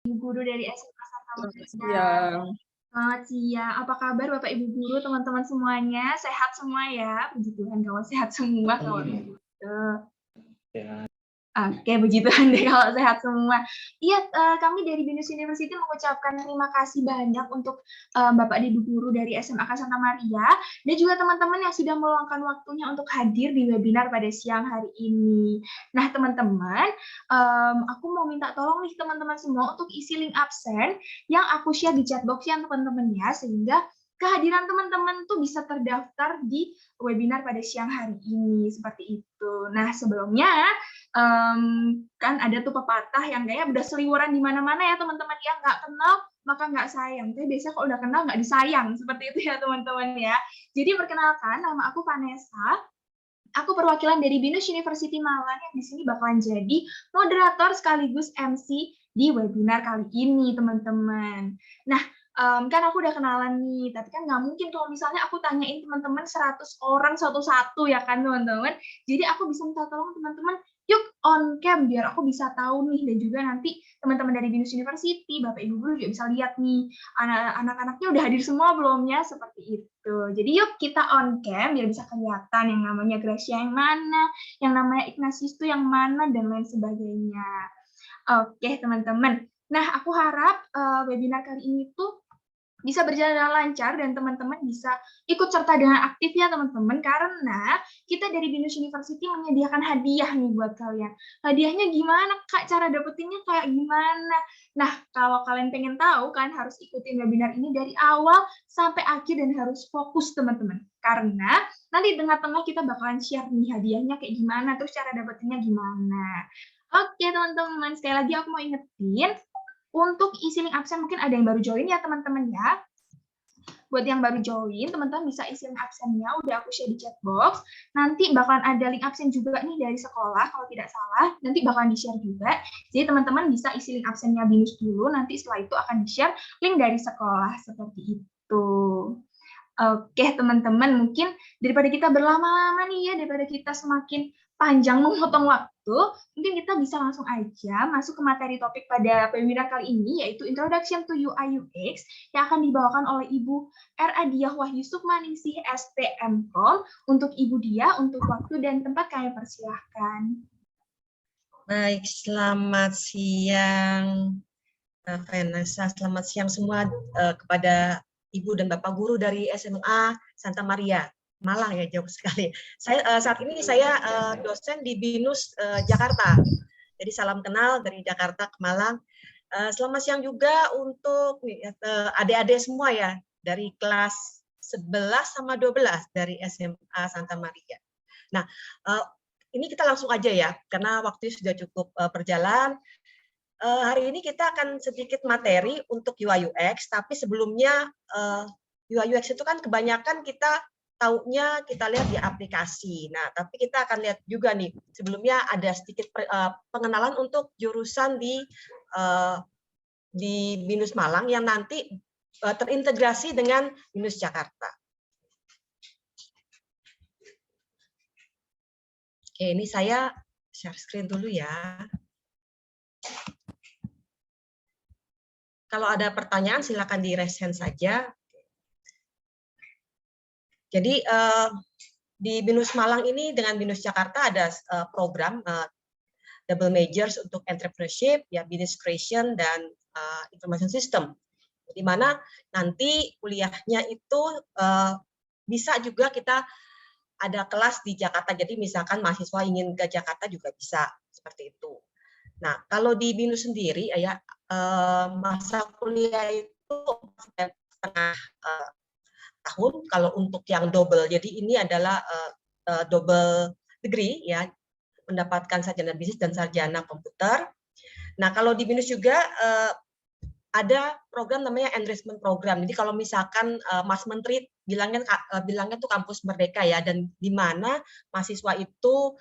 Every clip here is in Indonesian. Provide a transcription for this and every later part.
Ibu guru dari SMA Santa Selamat Maria. siang. Selamat siang, apa kabar Bapak Ibu guru, teman-teman semuanya? Sehat semua ya? Puji Tuhan kalau sehat semua kalau begitu. Ya. Oke, puji Tuhan deh kalau sehat semua. Iya, kami dari BINUS University mengucapkan terima kasih banyak untuk Bapak dan Ibu guru dari SMA Santa Maria dan juga teman-teman yang sudah meluangkan waktunya untuk hadir di webinar pada siang hari ini. Nah, teman-teman, aku mau minta tolong nih teman-teman semua untuk isi link absen yang aku share di chat box ya teman-teman ya, sehingga kehadiran teman-teman tuh bisa terdaftar di webinar pada siang hari ini, seperti itu. Nah, sebelumnya kan ada tuh pepatah yang kayak udah seliweran di mana-mana ya teman-teman ya, nggak kenal maka nggak sayang. Tapi biasanya kalau udah kenal nggak disayang, seperti itu ya teman-teman ya. Jadi perkenalkan, nama aku Vanessa. Aku perwakilan dari BINUS University Malang yang di sini bakalan jadi moderator sekaligus MC di webinar kali ini, teman-teman. Nah, kan aku udah kenalan nih, tapi kan nggak mungkin kalau misalnya aku tanyain teman-teman 100 orang satu-satu ya kan, teman-teman. Jadi aku bisa minta tolong teman-teman, yuk on cam biar aku bisa tahu nih, dan juga nanti teman-teman dari BINUS University, Bapak Ibu guru juga bisa lihat nih, anak-anaknya udah hadir semua belumnya, seperti itu. Jadi yuk kita on cam biar bisa kelihatan yang namanya Gracia yang mana, yang namanya Ignatius itu yang mana, dan lain sebagainya. Oke, teman-teman. Nah, aku harap webinar kali ini tuh bisa berjalan dengan lancar dan teman-teman bisa ikut serta dengan aktif ya teman-teman, karena kita dari BINUS University menyediakan hadiah nih buat kalian. Hadiahnya gimana Kak? Cara dapetinnya kayak gimana? Nah, kalau kalian pengen tahu kan harus ikutin webinar ini dari awal sampai akhir dan harus fokus teman-teman. Karena nanti di tengah-tengah kita bakalan share nih hadiahnya kayak gimana, terus cara dapetinnya gimana. Oke teman-teman, sekali lagi aku mau ingetin, untuk isi link absen mungkin ada yang baru join ya teman-teman ya. Buat yang baru join, teman-teman bisa isi link absennya, udah aku share di chat box. Nanti bakalan ada link absen juga nih dari sekolah, kalau tidak salah, nanti bakalan di-share juga. Jadi teman-teman bisa isi link absennya BINUS dulu, nanti setelah itu akan di-share link dari sekolah, seperti itu. Oke, teman-teman, mungkin daripada kita berlama-lama nih ya, daripada kita semakin panjang memotong waktu, mungkin kita bisa langsung aja masuk ke materi topik pada webinar kali ini, yaitu Introduction to UI UX, yang akan dibawakan oleh Ibu R. Adiah Wahyu Sukmaningsih, STMKOM. Untuk Ibu Dia, untuk waktu dan tempat kami persilahkan. Baik, selamat siang Vanessa, selamat siang semua kepada Ibu dan Bapak Guru dari SMA Santa Maria, Malang ya, jauh sekali. Saat ini saya dosen di BINUS Jakarta, jadi salam kenal dari Jakarta ke Malang. Selamat siang juga untuk adik-adik semua ya, dari kelas 11 sama 12 dari SMA Santa Maria. Nah, ini kita langsung aja ya, karena waktu sudah cukup berjalan. Hari ini kita akan sedikit materi untuk UI UX, tapi sebelumnya UI UX itu kan kebanyakan kita taunya kita lihat di aplikasi. Nah, tapi kita akan lihat juga nih, sebelumnya ada sedikit pengenalan untuk jurusan di BINUS Malang yang nanti terintegrasi dengan BINUS Jakarta. Oke, ini saya share screen dulu ya. Kalau ada pertanyaan silakan di raise hand saja. Jadi di BINUS Malang ini dengan BINUS Jakarta ada program double majors untuk entrepreneurship, ya business creation dan information system. Di mana nanti kuliahnya itu bisa juga kita ada kelas di Jakarta. Jadi misalkan mahasiswa ingin ke Jakarta juga bisa seperti itu. Nah, kalau di BINUS sendiri ya masa kuliah itu setengah tahun kalau untuk yang double. Jadi ini adalah double degree ya, mendapatkan sarjana bisnis dan sarjana komputer. Nah, kalau di BINUS juga ada program namanya enrichment program. Jadi kalau misalkan Mas Menteri bilangnya tuh kampus merdeka ya, dan di mana mahasiswa itu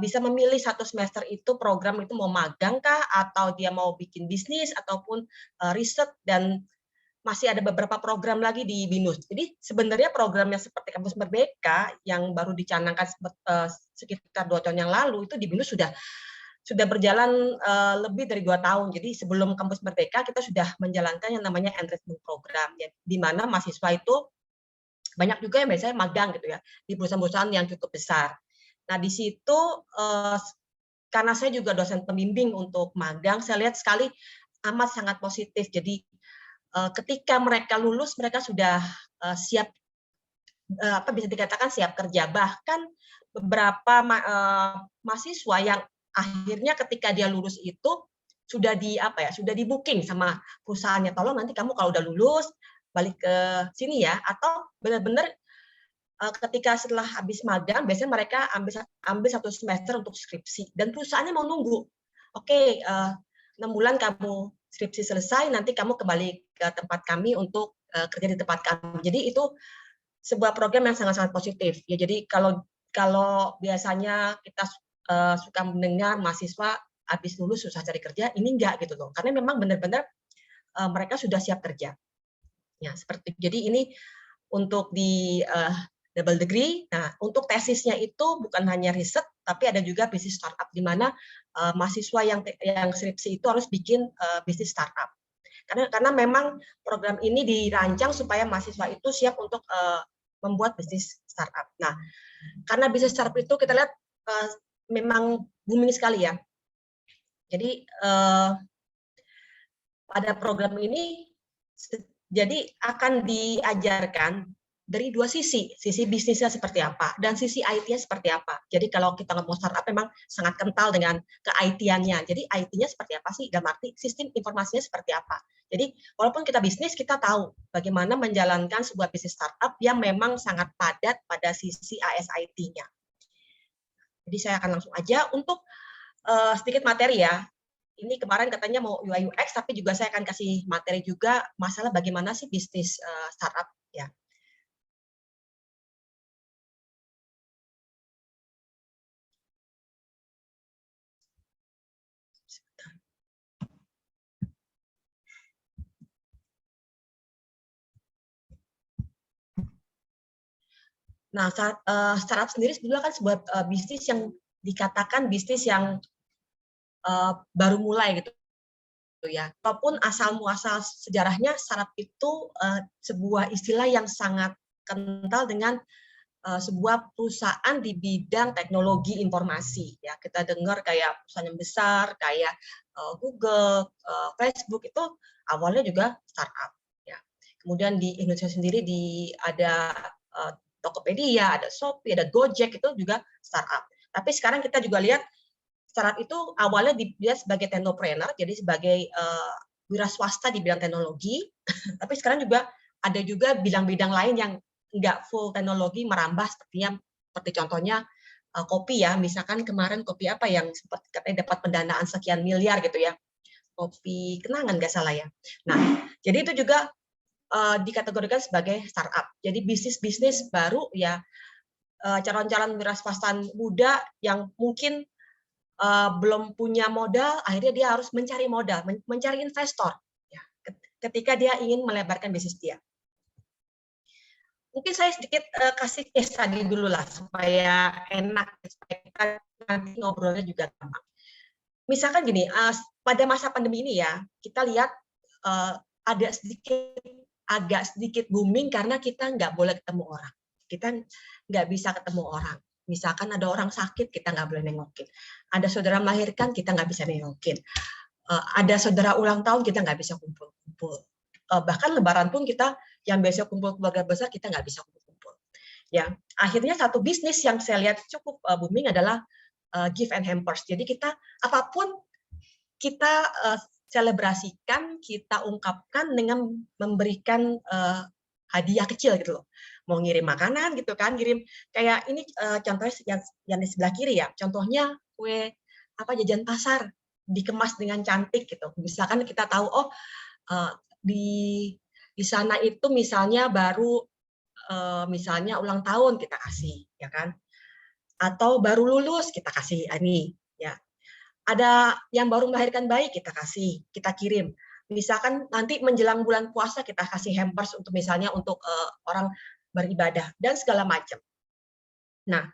bisa memilih satu semester itu program itu mau magang kah, atau dia mau bikin bisnis ataupun riset, dan masih ada beberapa program lagi di BINUS. Jadi sebenarnya programnya seperti kampus merdeka yang baru dicanangkan sekitar 2 tahun yang lalu itu di BINUS sudah berjalan lebih dari 2 tahun. Jadi sebelum kampus merdeka kita sudah menjalankan yang namanya enrichment program, ya, di mana mahasiswa itu banyak juga yang biasanya magang gitu ya di perusahaan-perusahaan yang cukup besar. Nah di situ karena saya juga dosen pembimbing untuk magang, saya lihat sekali amat sangat positif. Jadi ketika mereka lulus, mereka sudah siap, bisa dikatakan siap kerja. Bahkan beberapa mahasiswa yang akhirnya ketika dia lulus itu sudah sudah di booking sama perusahaannya. Tolong nanti kamu kalau udah lulus balik ke sini ya. Atau benar-benar ketika setelah habis magang, biasanya mereka ambil 1 semester untuk skripsi dan perusahaannya mau nunggu. Oke, 6 bulan kamu skripsi selesai, nanti kamu kembali ke tempat kami untuk kerja di tempat kami. Jadi itu sebuah program yang sangat-sangat positif. Ya, jadi kalau biasanya kita suka mendengar mahasiswa habis lulus susah cari kerja, ini enggak gitu loh. Karena memang benar-benar mereka sudah siap kerja. Ya, seperti jadi ini untuk di double degree. Nah, untuk tesisnya itu bukan hanya riset, tapi ada juga bisnis startup, di mana mahasiswa yang skripsi itu harus bikin bisnis startup. Karena memang program ini dirancang supaya mahasiswa itu siap untuk membuat bisnis startup. Nah, karena bisnis startup itu kita lihat memang booming sekali ya. Jadi pada program ini jadi akan diajarkan dari 2 sisi bisnisnya seperti apa dan sisi IT-nya seperti apa. Jadi kalau kita ngomong startup memang sangat kental dengan ke-IT-annya. Jadi IT-nya seperti apa sih? Dalam arti sistem informasinya seperti apa. Jadi walaupun kita bisnis, kita tahu bagaimana menjalankan sebuah bisnis startup yang memang sangat padat pada sisi AS/IT-nya. Jadi saya akan langsung aja untuk sedikit materi ya. Ini kemarin katanya mau UI UX, tapi juga saya akan kasih materi juga masalah bagaimana sih bisnis startup ya. Nah, startup sendiri sebetulnya kan sebuah bisnis yang dikatakan bisnis yang baru mulai gitu ya. Walaupun asal muasal sejarahnya, startup itu sebuah istilah yang sangat kental dengan sebuah perusahaan di bidang teknologi informasi. Ya, kita dengar kayak perusahaan yang besar kayak Google, Facebook itu awalnya juga startup. Ya. Kemudian di Indonesia sendiri ada Tokopedia, ada Shopee, ada Gojek, itu juga startup. Tapi sekarang kita juga lihat startup itu awalnya dilihat sebagai technopreneur, jadi sebagai wira swasta di bidang teknologi. Tapi sekarang juga ada juga bidang-bidang lain yang nggak full teknologi merambah, seperti contohnya kopi ya. Misalkan kemarin kopi apa yang seperti katanya dapat pendanaan sekian miliar gitu ya. Kopi Kenangan nggak salah ya. Nah, jadi itu juga dikategorikan sebagai startup. Jadi bisnis-bisnis baru ya, calon-calon wira swasta muda yang mungkin belum punya modal, akhirnya dia harus mencari modal, mencari investor ya, ketika dia ingin melebarkan bisnis dia. Mungkin saya sedikit kasih case tadi dulu lah supaya enak, supaya kita nanti ngobrolnya juga gampang. Misalkan gini, pada masa pandemi ini ya, kita lihat ada agak sedikit booming karena kita nggak boleh ketemu orang. Kita nggak bisa ketemu orang. Misalkan ada orang sakit, kita nggak boleh nengokin. Ada saudara melahirkan, kita nggak bisa nengokin. Ada saudara ulang tahun, kita nggak bisa kumpul-kumpul. Bahkan lebaran pun kita yang biasa kumpul keluarga besar, kita nggak bisa kumpul-kumpul. Ya, akhirnya satu bisnis yang saya lihat cukup booming adalah gift and hampers. Jadi kita apapun kita selebrasikan, kita ungkapkan dengan memberikan hadiah kecil gitu loh. Mau ngirim makanan gitu kan, ngirim kayak ini contohnya yang di sebelah kiri ya. Contohnya kue jajan pasar dikemas dengan cantik gitu. Misalkan kita tahu di sana itu misalnya baru misalnya ulang tahun kita kasih ya kan. Atau baru lulus kita kasih ini ya. Ada yang baru melahirkan bayi kita kasih, kita kirim. Misalkan nanti menjelang bulan puasa kita kasih hampers untuk misalnya untuk orang beribadah dan segala macam. Nah,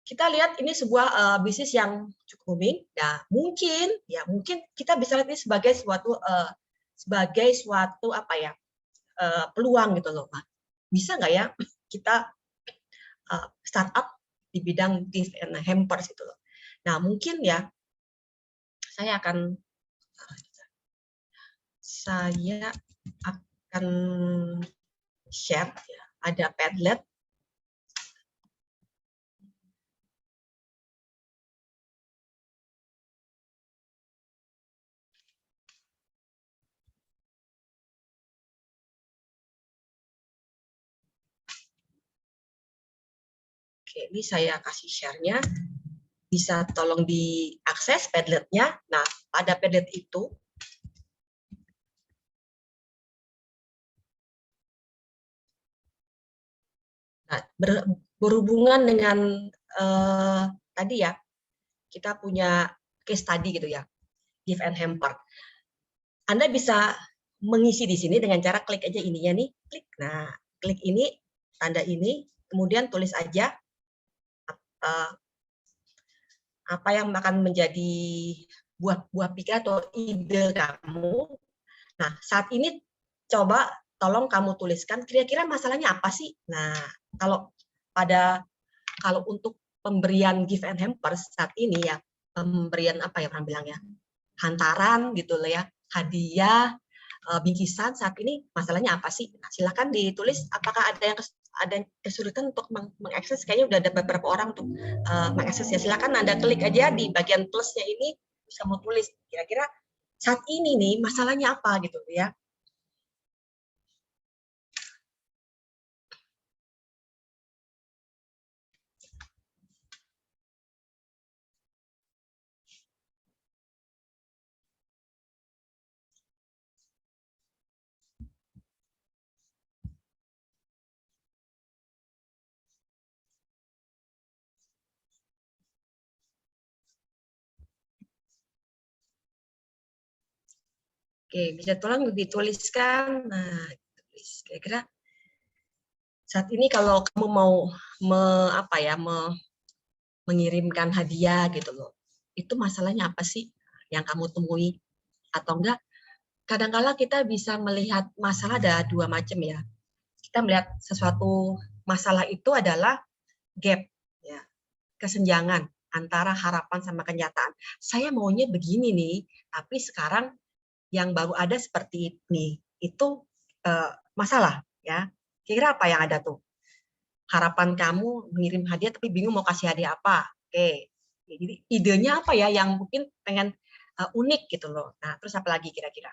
kita lihat ini sebuah bisnis yang cukup booming. Nah, mungkin kita bisa lihat ini sebagai suatu apa ya, peluang gitu loh. Nah, bisa nggak ya kita startup di bidang gift and hampers gitu loh. Nah, mungkin ya saya akan share ya, ada Padlet. Oke, ini saya kasih share-nya. Bisa tolong diakses Padlet-nya. Nah, pada Padlet itu berhubungan dengan tadi ya, kita punya case study gitu ya, gift and hamper. Anda bisa mengisi di sini dengan cara klik aja ininya nih, klik. Nah, klik ini, tanda ini, kemudian tulis aja apa yang akan menjadi buah pikir atau ide kamu. Nah, saat ini coba tolong kamu tuliskan kira-kira masalahnya apa sih? Nah, kalau untuk pemberian gift and hampers saat ini ya, pemberian apa ya orang bilang ya, hantaran gitu loh ya, hadiah, bingkisan, saat ini masalahnya apa sih? Nah, silakan ditulis apakah ada yang kesulitan untuk mengakses. Kayaknya udah ada beberapa orang untuk mengakses ya. Silakan Anda klik aja di bagian plusnya ini, bisa mau tulis kira-kira saat ini nih masalahnya apa gitu ya. Oke, bisa tolong dituliskan. Nah, kira-kira saat ini kalau kamu mau mengirimkan hadiah gitu loh, itu masalahnya apa sih yang kamu temui? Atau enggak, kadang-kala kita bisa melihat masalah ada dua macam ya. Kita melihat sesuatu masalah itu adalah gap, ya, kesenjangan antara harapan sama kenyataan. Saya maunya begini nih, tapi sekarang yang baru ada seperti ini, itu masalah ya. Kira-kira apa yang ada tuh? Harapan kamu mengirim hadiah tapi bingung mau kasih hadiah apa. Oke, jadi idenya apa ya yang mungkin pengen unik gitu loh. Nah, terus apa lagi kira-kira?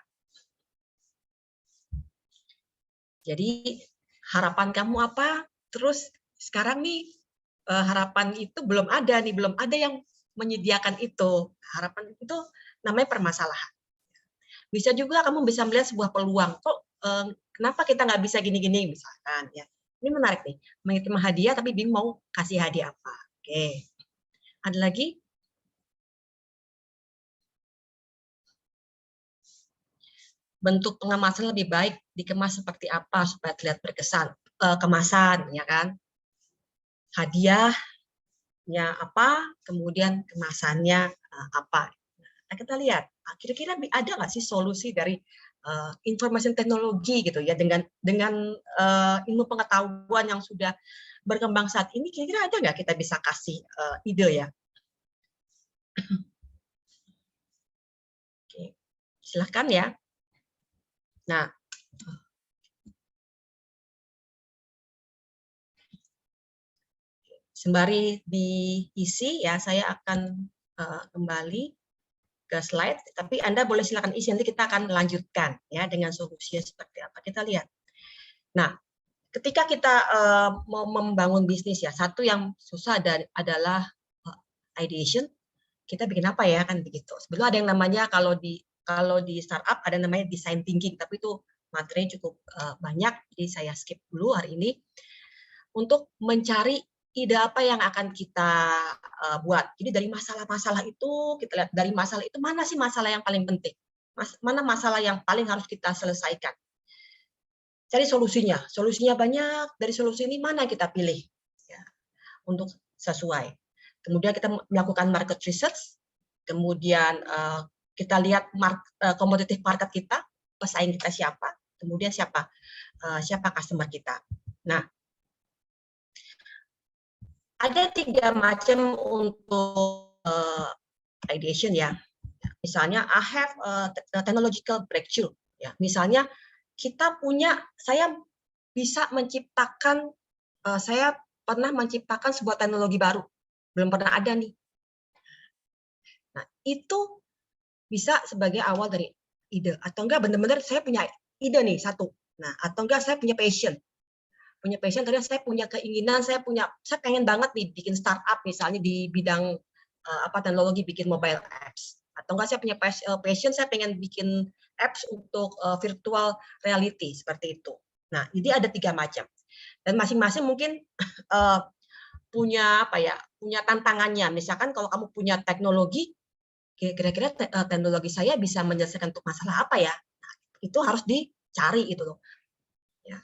Jadi harapan kamu apa? Terus sekarang nih harapan itu belum ada yang menyediakan itu. Harapan itu namanya permasalahan. Bisa juga kamu bisa melihat sebuah peluang. Kok kenapa kita nggak bisa gini-gini misalkan ya. Ini menarik nih, mengirim hadiah tapi bingung mau kasih hadiah apa. Oke. Ada lagi? Bentuk pengemasan lebih baik dikemas seperti apa supaya terlihat berkesan. Kemasan, ya kan? Hadiahnya apa, kemudian kemasannya apa. Nah, kita lihat, kira-kira ada nggak sih solusi dari informasi teknologi gitu ya, dengan ilmu pengetahuan yang sudah berkembang saat ini, kira-kira ada nggak kita bisa kasih ide ya? Oke, silahkan ya. Nah, sembari diisi ya, saya akan kembali ke slide, tapi Anda boleh silakan isi, nanti kita akan lanjutkan ya dengan solusinya seperti apa. Kita lihat. Nah, ketika kita mau membangun bisnis ya, satu yang susah adalah ideation. Kita bikin apa ya kan begitu. Sebelum ada yang namanya kalau di startup ada namanya design thinking, tapi itu materi cukup banyak, jadi saya skip dulu hari ini. Untuk mencari ide apa yang akan kita buat. Jadi dari masalah-masalah itu, kita lihat dari masalah itu mana sih masalah yang paling penting. Mana masalah yang paling harus kita selesaikan. Cari solusinya. Solusinya banyak, dari solusi ini mana kita pilih ya, untuk sesuai. kemudian kita melakukan market research, kemudian kita lihat competitive market kita, pesaing kita siapa, kemudian siapa customer kita. Nah, ada 3 macam untuk ideation ya. Misalnya, I have a technological breakthrough. Ya, misalnya saya bisa menciptakan, saya pernah menciptakan sebuah teknologi baru, belum pernah ada nih. Nah, itu bisa sebagai awal dari ide, atau enggak benar-benar saya punya ide nih satu. Nah, atau enggak saya punya passion karena saya punya keinginan, saya pengen banget nih bikin startup misalnya di bidang teknologi, bikin mobile apps. Atau enggak saya punya passion, saya pengen bikin apps untuk virtual reality seperti itu. Nah, jadi ada 3 macam. Dan masing-masing mungkin punya tantangannya. Misalkan kalau kamu punya teknologi, kira-kira teknologi saya bisa menyelesaikan untuk masalah apa ya? Nah, itu harus dicari itu loh. Ya.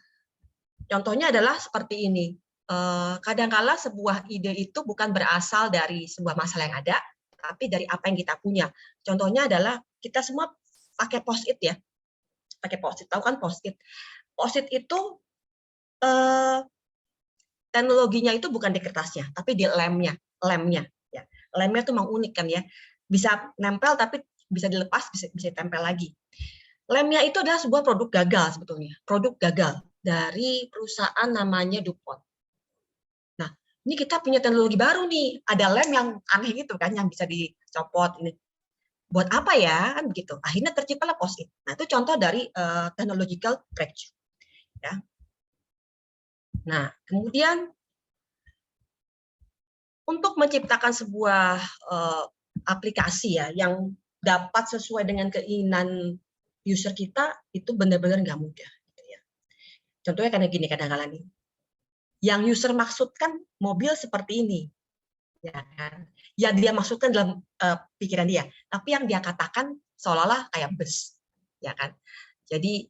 Contohnya adalah seperti ini. Kadangkala sebuah ide itu bukan berasal dari sebuah masalah yang ada, tapi dari apa yang kita punya. Contohnya adalah kita semua pakai post-it ya. Pakai post-it, tahu kan post-it? Post-it itu teknologinya itu bukan di kertasnya, tapi di lemnya. Ya. Lemnya itu memang unik kan ya. Bisa nempel tapi bisa dilepas, bisa ditempel lagi. Lemnya itu adalah sebuah produk gagal sebetulnya. Produk gagal dari perusahaan namanya DuPont. Nah, ini kita punya teknologi baru nih. Ada lem yang aneh gitu kan, yang bisa dicopot. Ini buat apa ya? Kan begitu. Akhirnya terciptalah post-it. Nah, itu contoh dari technological breakthrough. Ya. Nah, kemudian untuk menciptakan sebuah aplikasi ya yang dapat sesuai dengan keinginan user kita, itu benar-benar nggak mudah. Gitu ya. Contohnya karena gini kadang-kadang nih, yang user maksudkan mobil seperti ini, ya kan? Yang dia maksudkan dalam pikiran dia, tapi yang dia katakan seolah-olah kayak bus, ya kan? Jadi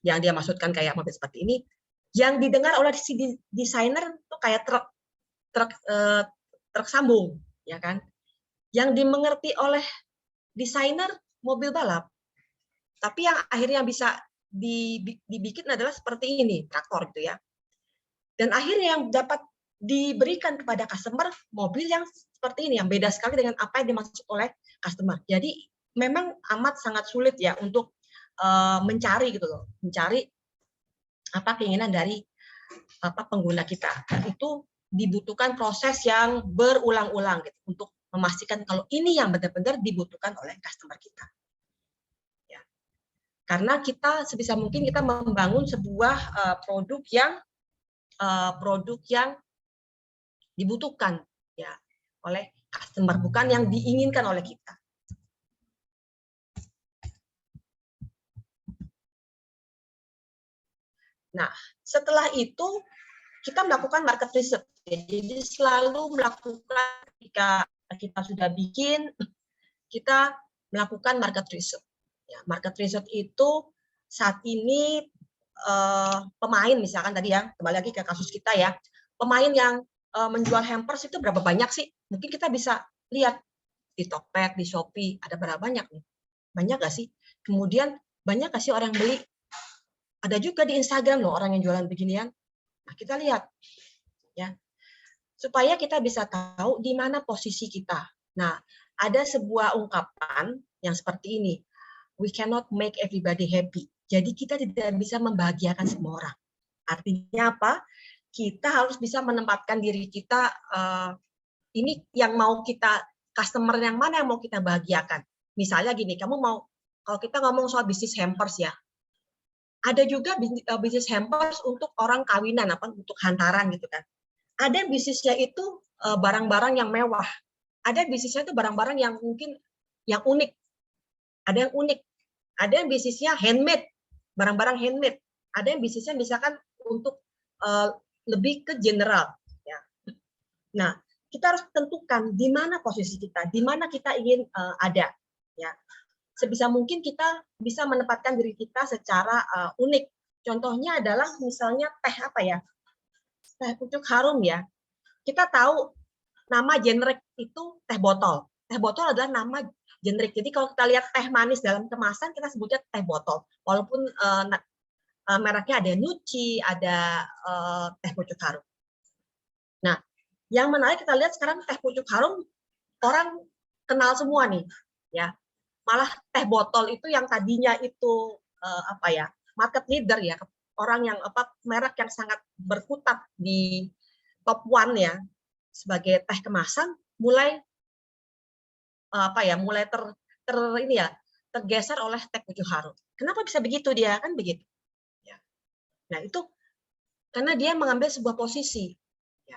yang dia maksudkan kayak mobil seperti ini, yang didengar oleh si desainer itu kayak truk sambung, ya kan? Yang dimengerti oleh desainer mobil balap, tapi yang akhirnya bisa dibikin adalah seperti ini, traktor gitu ya. Dan akhirnya yang dapat diberikan kepada customer mobil yang seperti ini, yang beda sekali dengan apa yang dimaksud oleh customer. Jadi memang amat sangat sulit ya untuk mencari gitu loh, mencari apa keinginan dari pengguna kita. Dan itu dibutuhkan proses yang berulang-ulang gitu untuk memastikan kalau ini yang benar-benar dibutuhkan oleh customer kita. Ya. Karena kita sebisa mungkin kita membangun sebuah produk yang dibutuhkan ya oleh customer, bukan yang diinginkan oleh kita. Nah, setelah itu kita melakukan market research. Jadi selalu melakukan ketika kita sudah bikin, kita melakukan market research. Ya, market research itu saat ini pemain misalkan tadi ya, kembali lagi ke kasus kita ya, pemain yang menjual hampers itu berapa banyak sih? Mungkin kita bisa lihat di Tokped, di Shopee, ada berapa banyak nih? Banyak nggak sih? Kemudian banyak nggak sih orang yang beli? Ada juga di Instagram loh orang yang jualan beginian. Nah, kita lihat ya. Supaya kita bisa tahu di mana posisi kita. Nah, ada sebuah ungkapan yang seperti ini. We cannot make everybody happy. Jadi kita tidak bisa membahagiakan semua orang. Artinya apa? Kita harus bisa menempatkan diri kita, ini yang mau kita, customer yang mana yang mau kita bahagiakan. Misalnya gini, kalau kita ngomong soal bisnis hampers ya, ada juga bisnis hampers untuk orang kawinan, untuk hantaran gitu kan. Ada yang bisnisnya itu barang-barang yang mewah. Ada bisnisnya itu barang-barang yang mungkin yang unik. Ada yang unik. Ada yang bisnisnya handmade, barang-barang handmade. Ada yang bisnisnya misalkan untuk lebih ke general. Ya. Nah, kita harus tentukan di mana posisi kita, di mana kita ingin ada. Ya. Sebisa mungkin kita bisa menempatkan diri kita secara unik. Contohnya adalah misalnya teh apa ya? Teh pucuk harum ya. Kita tahu nama generik itu teh botol. Teh botol adalah nama generik. Jadi kalau kita lihat teh manis dalam kemasan, kita sebutnya teh botol. Walaupun mereknya ada Nuci, ada teh pucuk harum. Nah, yang menarik kita lihat sekarang teh pucuk harum orang kenal semua nih, ya. Malah teh botol itu yang tadinya itu market leader ya, orang yang merek yang sangat berkutat di top one ya sebagai teh kemasan mulai tergeser oleh teh pucuk harum. Kenapa bisa begitu dia kan begitu? Ya. Nah itu karena dia mengambil sebuah posisi. Ya.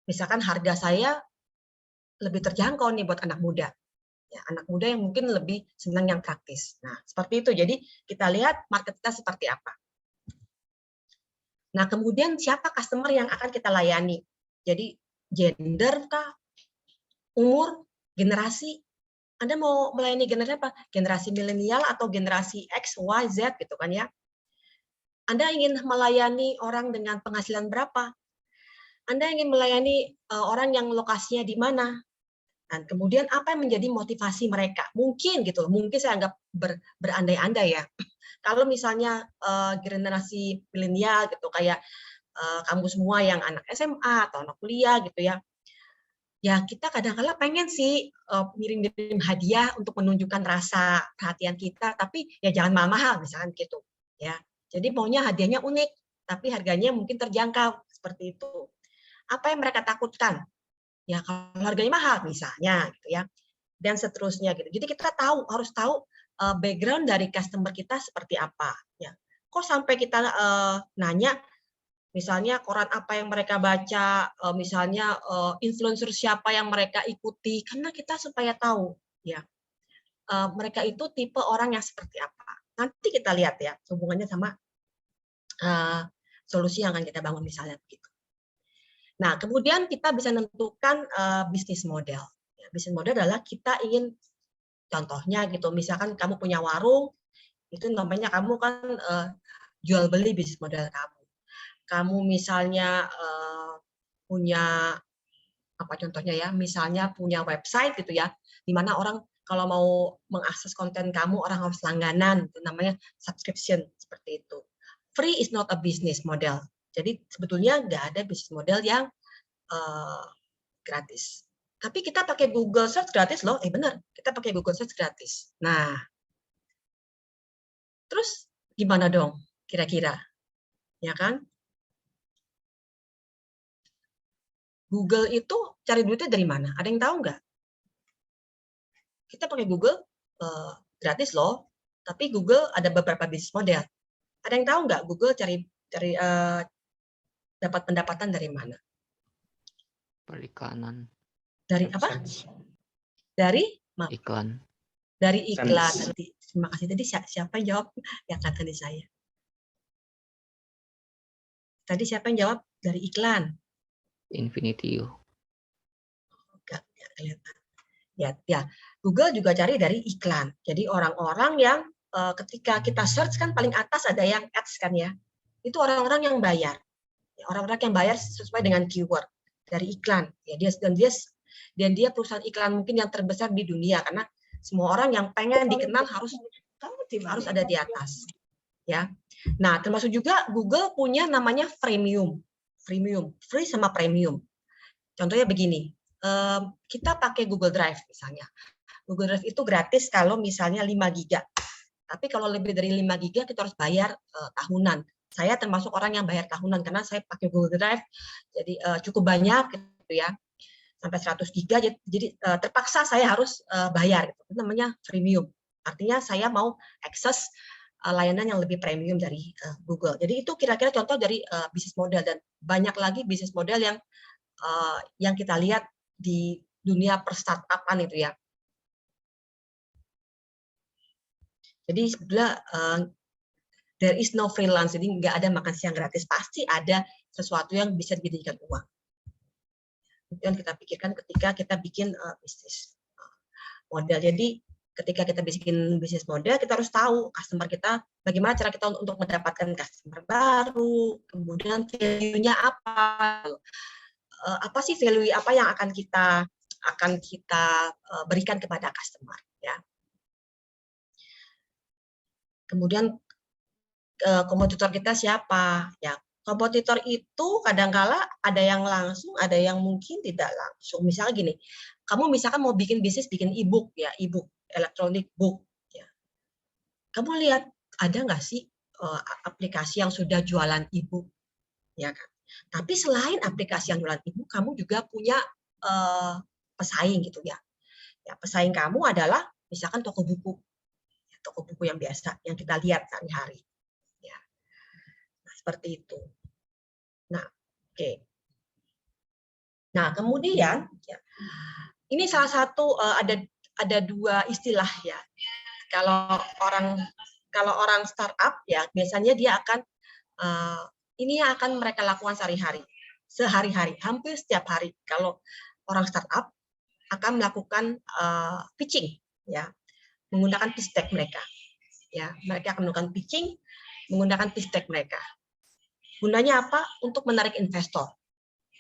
Misalkan harga saya lebih terjangkau nih buat anak muda. Ya, anak muda yang mungkin lebih senang yang praktis. Nah, seperti itu. Jadi, kita lihat market kita seperti apa. Nah, kemudian siapa customer yang akan kita layani? Jadi, gender kah? Umur? Generasi? Anda mau melayani generasi apa? Generasi milenial atau generasi X, Y, Z gitu kan ya. Anda ingin melayani orang dengan penghasilan berapa? Anda ingin melayani orang yang lokasinya di mana? Dan kemudian apa yang menjadi motivasi mereka? Mungkin gitu, mungkin saya anggap berandai-andai ya. Kalau misalnya generasi milenial gitu kayak kamu semua yang anak SMA atau anak kuliah gitu ya. Ya kita kadang-kala pengen sih ngirim-ngirim hadiah untuk menunjukkan rasa perhatian kita, tapi ya jangan mahal-mahal misalkan gitu ya. Jadi maunya hadiahnya unik, tapi harganya mungkin terjangkau seperti itu. Apa yang mereka takutkan? Ya kalau harganya mahal misalnya gitu ya, dan seterusnya gitu. Jadi kita harus tahu background dari customer kita seperti apa ya. Kok sampai kita nanya misalnya koran apa yang mereka baca, misalnya influencer siapa yang mereka ikuti, karena kita supaya tahu ya mereka itu tipe orang yang seperti apa. Nanti kita lihat ya hubungannya sama solusi yang akan kita bangun misalnya begitu. Nah, kemudian kita bisa menentukan bisnis model. Ya, bisnis model adalah kita ingin, contohnya gitu, misalkan kamu punya warung, itu namanya kamu kan jual beli bisnis model kamu. Kamu misalnya punya apa contohnya ya, misalnya punya website gitu ya, di mana orang kalau mau mengakses konten kamu orang harus langganan, itu namanya subscription seperti itu. Free is not a business model. Jadi sebetulnya nggak ada bisnis model yang gratis. Tapi kita pakai Google Search gratis loh. Benar, kita pakai Google Search gratis. Nah, terus gimana dong kira-kira? Ya kan? Google itu cari duitnya dari mana? Ada yang tahu nggak? Kita pakai Google gratis loh. Tapi Google ada beberapa bisnis model. Ada yang tahu nggak Google cari dapat pendapatan dari mana? Periklanan. Dari apa? Dari iklan. Dari iklan. Terima kasih. Tadi siapa yang jawab? Ya kan tadi saya. Tadi siapa yang jawab? Dari iklan. Infinity. Enggak kelihatan. Ya, Google juga cari dari iklan. Jadi orang-orang yang ketika kita search kan paling atas ada yang ads kan ya. Itu orang-orang yang bayar. Orang-orang yang bayar sesuai dengan keyword dari iklan. Ya, dia perusahaan iklan mungkin yang terbesar di dunia karena semua orang yang pengen dikenal harus ada di atas. Ya. Nah, termasuk juga Google punya namanya freemium. Free sama premium. Contohnya begini, kita pakai Google Drive misalnya. Google Drive itu gratis kalau misalnya 5 giga. Tapi kalau lebih dari 5 giga kita harus bayar tahunan. Saya termasuk orang yang bayar tahunan karena saya pakai Google Drive jadi cukup banyak gitu ya. Sampai 100 giga jadi terpaksa saya harus bayar gitu. Itu namanya freemium. Artinya saya mau akses layanan yang lebih premium dari Google. Jadi itu kira-kira contoh dari bisnis model dan banyak lagi bisnis model yang kita lihat di dunia perstartupan itu ya. Jadi sebenarnya there is no freelance, jadi nggak ada makan siang gratis, pasti ada sesuatu yang bisa dijadikan uang. Itu yang kita pikirkan ketika kita bikin bisnis model. Jadi ketika kita bikin bisnis model, kita harus tahu customer kita, bagaimana cara kita untuk mendapatkan customer baru, kemudian value-nya apa, apa sih value apa yang akan kita berikan kepada customer, ya. Kemudian kompetitor kita siapa, ya. Kompetitor itu kadangkala ada yang langsung, ada yang mungkin tidak langsung. Misalnya gini, kamu misalkan mau bikin bisnis, bikin e-book, ya, e-book, electronic book, ya. Kamu lihat ada nggak sih aplikasi yang sudah jualan e-book, ya kan? Tapi selain aplikasi yang jualan e-book, kamu juga punya pesaing gitu ya. Ya, pesaing kamu adalah misalkan toko buku yang biasa yang kita lihat sehari-hari. Ya. Nah, seperti itu. Nah, oke. Nah, kemudian ya, ini salah satu ada dua istilah ya. Kalau orang startup ya biasanya dia akan ini yang akan mereka lakukan sehari-hari, hampir setiap hari. Kalau orang startup akan melakukan pitching, ya, menggunakan pitch deck mereka. Ya, mereka akan melakukan pitching menggunakan pitch deck mereka. Gunanya apa? Untuk menarik investor.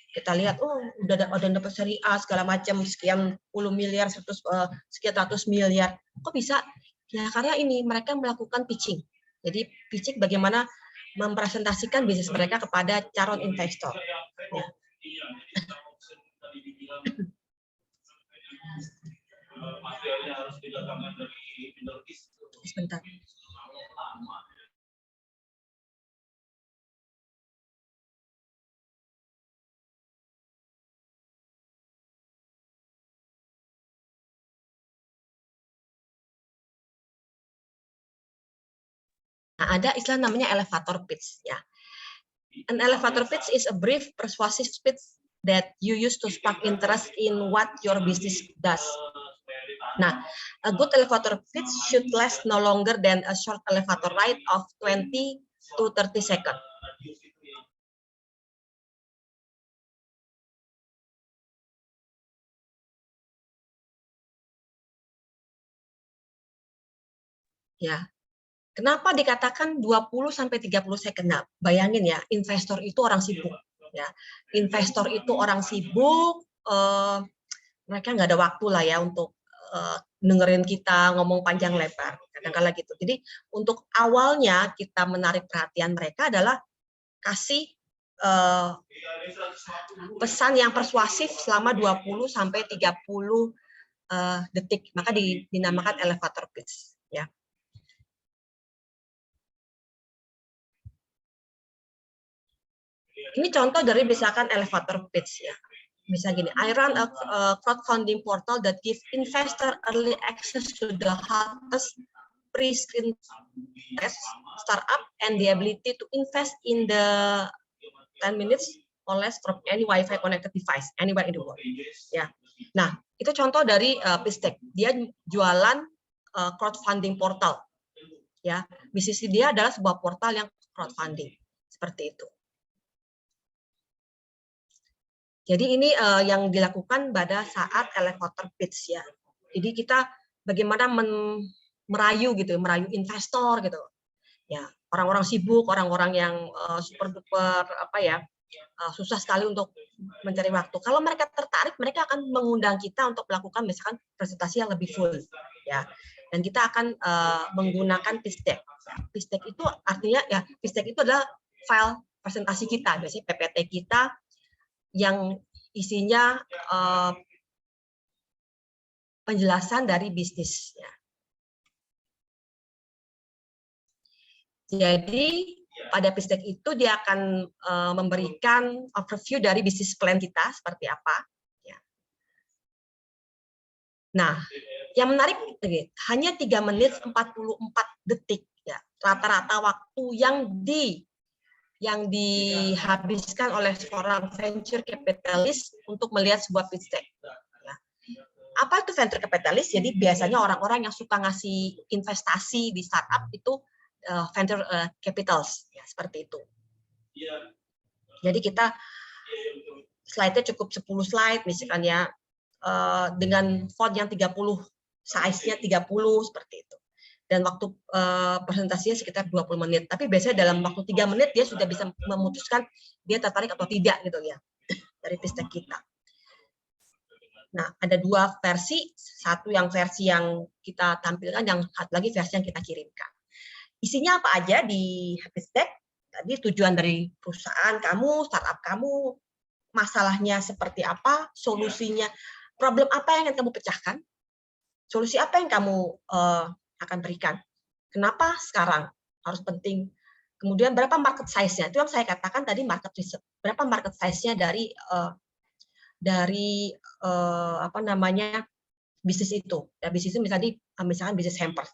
Kita lihat, oh, udah dapat seri A segala macam, sekian puluh miliar, sekian ratus miliar. Kok bisa? Ya, karena ini mereka melakukan pitching. Jadi pitching bagaimana mempresentasikan bisnis mereka kepada calon investor. Ya. Sebentar. Nah, ada istilah namanya elevator pitch, ya. An elevator pitch is a brief, persuasive speech that you use to spark interest in what your business does. Nah, a good elevator pitch should last no longer than a short elevator ride of 20 to 30 seconds. Ya. Kenapa dikatakan 20 sampai 30 second? Nah, bayangin ya, investor itu orang sibuk, ya. Investor itu orang sibuk, mereka nggak ada waktu lah ya untuk dengerin kita ngomong panjang lebar, kadang-kala gitu. Jadi untuk awalnya kita menarik perhatian mereka adalah kasih pesan yang persuasif selama 20 sampai 30 detik, maka dinamakan elevator pitch, ya. Ini contoh dari misalkan elevator pitch, ya. Bisa gini, I run a crowdfunding portal that gives investor early access to the hottest pre-screen test startup and the ability to invest in the 10 minutes or less from any Wi-Fi connected device anywhere in the world. Ya, nah itu contoh dari pitch deck. Dia jualan crowdfunding portal. Ya, bisnis dia adalah sebuah portal yang crowdfunding seperti itu. Jadi ini yang dilakukan pada saat elevator pitch, ya. Jadi kita bagaimana merayu gitu, merayu investor gitu. Ya, orang-orang sibuk, orang-orang yang super duper susah sekali untuk mencari waktu. Kalau mereka tertarik, mereka akan mengundang kita untuk melakukan misalkan presentasi yang lebih full, ya. Dan kita akan menggunakan pitch deck. Pitch deck itu artinya ya, pitch deck itu adalah file presentasi kita, biasanya PPT kita yang isinya penjelasan dari bisnis. Ya. Jadi pada pitch deck itu dia akan memberikan overview dari bisnis plan kita seperti apa. Ya. Nah, yang menarik hanya 3 menit 44 detik, ya, rata-rata waktu yang dihabiskan oleh seorang venture capitalist untuk melihat sebuah pitch deck. Ya. Apa itu venture capitalist? Jadi biasanya orang-orang yang suka ngasih investasi di startup itu venture capitals, ya, seperti itu. Jadi kita slide-nya cukup 10 slide misalkan ya, dengan font yang 30, size-nya 30 seperti itu. Dan waktu presentasinya sekitar 20 menit. Tapi biasanya dalam waktu 3 menit dia sudah bisa memutuskan dia tertarik atau tidak gitu ya. dari Pistek kita. Nah, ada dua versi, satu yang versi yang kita tampilkan, yang satu lagi versi yang kita kirimkan. Isinya apa aja di Pistek? Tadi tujuan dari perusahaan kamu, startup kamu, masalahnya seperti apa, solusinya, problem apa yang akan kamu pecahkan, solusi apa yang kamu akan berikan, kenapa sekarang harus penting, kemudian berapa market size-nya, itu yang saya katakan tadi market research, berapa market size-nya dari apa namanya bisnis itu. Ya, bisnis itu misalkan bisnis hampers.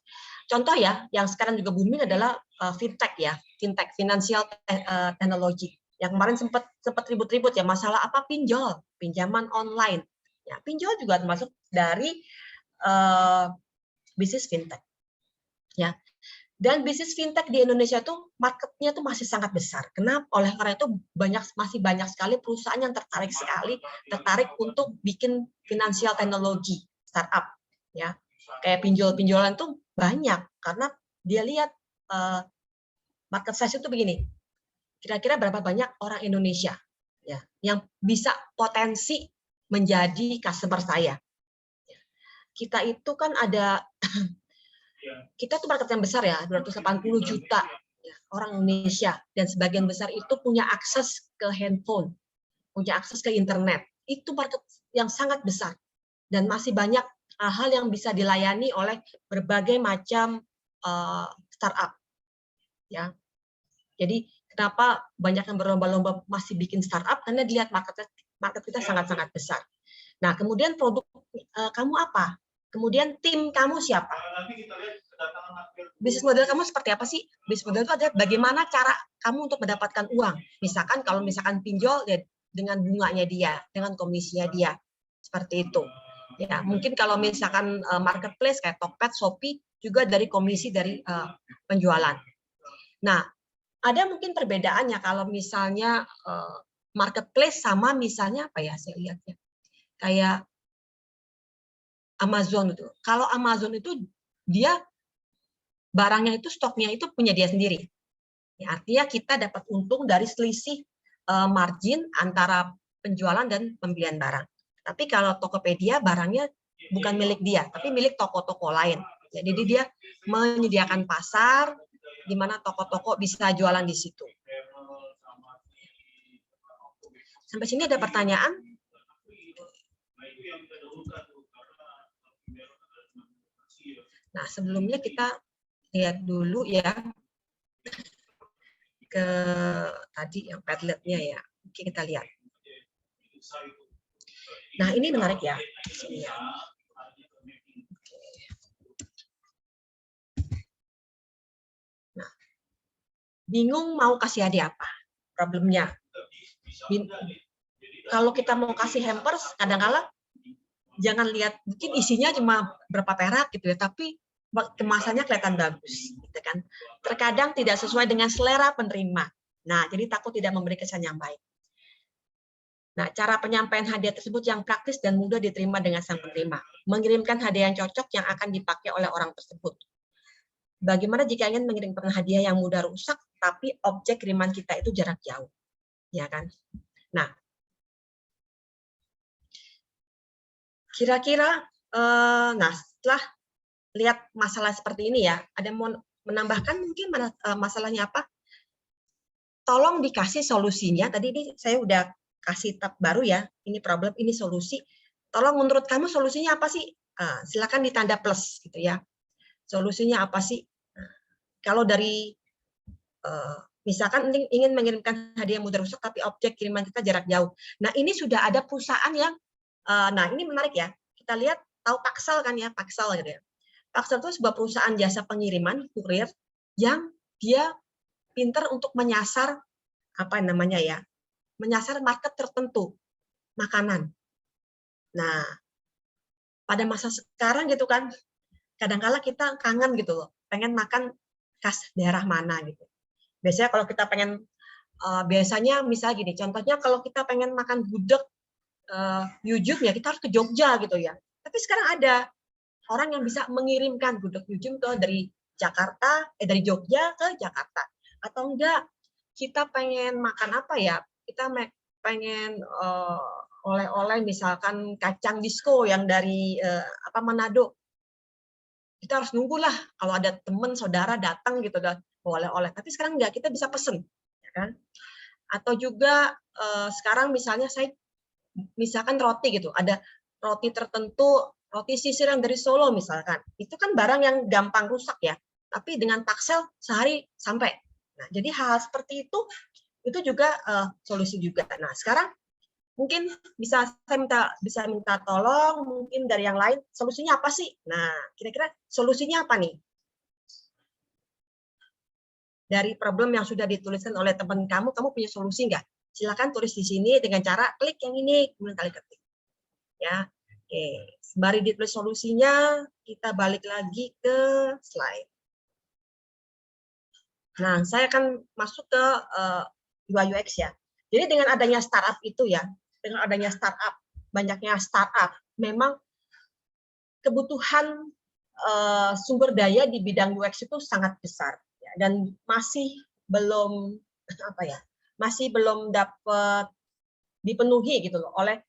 Contoh ya, yang sekarang juga booming adalah fintech ya, fintech, financial technology. Yang kemarin sempat ribut-ribut ya, masalah apa, pinjol, pinjaman online. Ya, pinjol juga termasuk dari bisnis fintech. Ya. Dan bisnis fintech di Indonesia tuh marketnya tuh masih sangat besar. Kenapa? Oleh karena itu masih banyak sekali perusahaan yang tertarik untuk bikin financial teknologi startup, ya. Kayak pinjol-pinjolan tuh banyak karena dia lihat market size itu begini. Kira-kira berapa banyak orang Indonesia ya yang bisa potensi menjadi customer saya. Kita itu kan ada kita tuh market yang besar ya, 280 juta ya, orang Indonesia, dan sebagian besar itu punya akses ke handphone, punya akses ke internet. Itu market yang sangat besar dan masih banyak hal yang bisa dilayani oleh berbagai macam startup. Ya, jadi kenapa banyak yang berlomba-lomba masih bikin startup, karena dilihat market kita sangat-sangat besar. Nah, kemudian produk kamu apa? Kemudian tim kamu siapa? Bisnis model kamu seperti apa sih? Bisnis model itu adalah bagaimana cara kamu untuk mendapatkan uang. Misalkan kalau misalkan pinjol ya dengan bunganya dia, dengan komisinya dia. Seperti itu. Ya, mungkin kalau misalkan marketplace kayak Tokped, Shopee juga dari komisi dari penjualan. Nah, ada mungkin perbedaannya kalau misalnya marketplace sama misalnya apa ya, saya lihat ya. Kayak Amazon itu. Kalau Amazon itu dia barangnya itu stoknya itu punya dia sendiri. Ya, artinya kita dapat untung dari selisih margin antara penjualan dan pembelian barang. Tapi kalau Tokopedia barangnya bukan milik dia, tapi milik toko-toko lain. Jadi dia menyediakan pasar di mana toko-toko bisa jualan di situ. Sampai sini ada pertanyaan? Nah, sebelumnya kita lihat dulu ya ke tadi yang Padlet-nya ya. Oke, kita lihat. Nah, ini menarik ya. Nah, bingung mau kasih hadiah apa? Problemnya. Kalau kita mau kasih hampers, kadang-kala jangan lihat mungkin isinya cuma berapa perak gitu ya, tapi kemasannya kelihatan bagus, gitu kan. Terkadang tidak sesuai dengan selera penerima. Nah, jadi takut tidak memberi kesan yang baik. Nah, cara penyampaian hadiah tersebut yang praktis dan mudah diterima dengan sang penerima. Mengirimkan hadiah yang cocok yang akan dipakai oleh orang tersebut. Bagaimana jika ingin mengirimkan hadiah yang mudah rusak, tapi objek kiriman kita itu jarak jauh, ya kan? Nah, kira-kira, nah setelah lihat masalah seperti ini ya, ada mau menambahkan mungkin masalahnya apa? Tolong dikasih solusinya. Tadi ini saya udah kasih tab baru ya. Ini problem, ini solusi. Tolong menurut kamu solusinya apa sih? Silakan ditanda plus gitu ya. Solusinya apa sih? Kalau dari misalkan ingin mengirimkan hadiah mudah rusak tapi objek kiriman kita jarak jauh. Nah, ini sudah ada perusahaan yang nah ini menarik ya. Kita lihat tahu Paxel kan ya, Paxel gitu ya. Paxel itu sebuah perusahaan jasa pengiriman kurir yang dia pinter untuk menyasar apa namanya ya, menyasar market tertentu makanan. Nah, pada masa sekarang gitu kan, kadang-kala kita kangen gitu loh, pengen makan khas daerah mana gitu. Biasanya kalau kita pengen, biasanya misalnya gini, contohnya kalau kita pengen makan gudeg Yujum ya kita harus ke Jogja gitu ya. Tapi sekarang ada orang yang bisa mengirimkan gudeg Yujum dari Jakarta, dari Jogja ke Jakarta. Atau enggak, kita pengen makan apa ya, kita pengen oleh-oleh misalkan kacang disco yang dari Manado, kita harus nunggulah kalau ada teman saudara datang gitu dan oleh-oleh. Tapi sekarang enggak, kita bisa pesen, ya kan? Atau juga sekarang misalnya saya misalkan roti gitu, ada roti tertentu, roti sisir yang dari Solo misalkan, itu kan barang yang gampang rusak ya, tapi dengan taksel sehari sampai. Nah, jadi hal seperti itu juga solusi juga. Nah, sekarang mungkin bisa minta tolong mungkin dari yang lain, solusinya apa sih? Nah, kira-kira solusinya apa nih? Dari problem yang sudah dituliskan oleh teman kamu punya solusi nggak? Silakan tulis di sini dengan cara klik yang ini, kemudian kali ketik. Ya, oke. Sembari ditulis solusinya, kita balik lagi ke slide. Nah, saya akan masuk ke UI UX ya. Jadi dengan adanya startup itu ya, dengan adanya startup, banyaknya startup, memang kebutuhan sumber daya di bidang UX itu sangat besar ya, dan masih belum dapat dipenuhi gitu loh oleh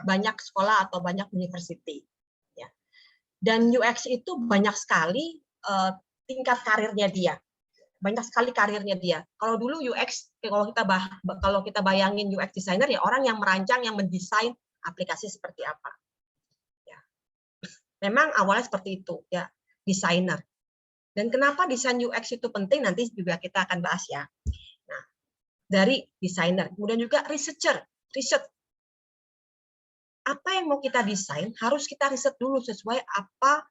banyak sekolah atau banyak university ya. Dan UX itu banyak sekali tingkat karirnya dia. Banyak sekali karirnya dia. Kalau dulu UX, kalau kita bayangin UX designer ya orang yang merancang, yang mendesain aplikasi seperti apa. Ya. Memang awalnya seperti itu ya, desainer. Dan kenapa desain UX itu penting nanti juga kita akan bahas ya. Nah, dari desainer, kemudian juga researcher, riset. Apa yang mau kita desain harus kita riset dulu sesuai apa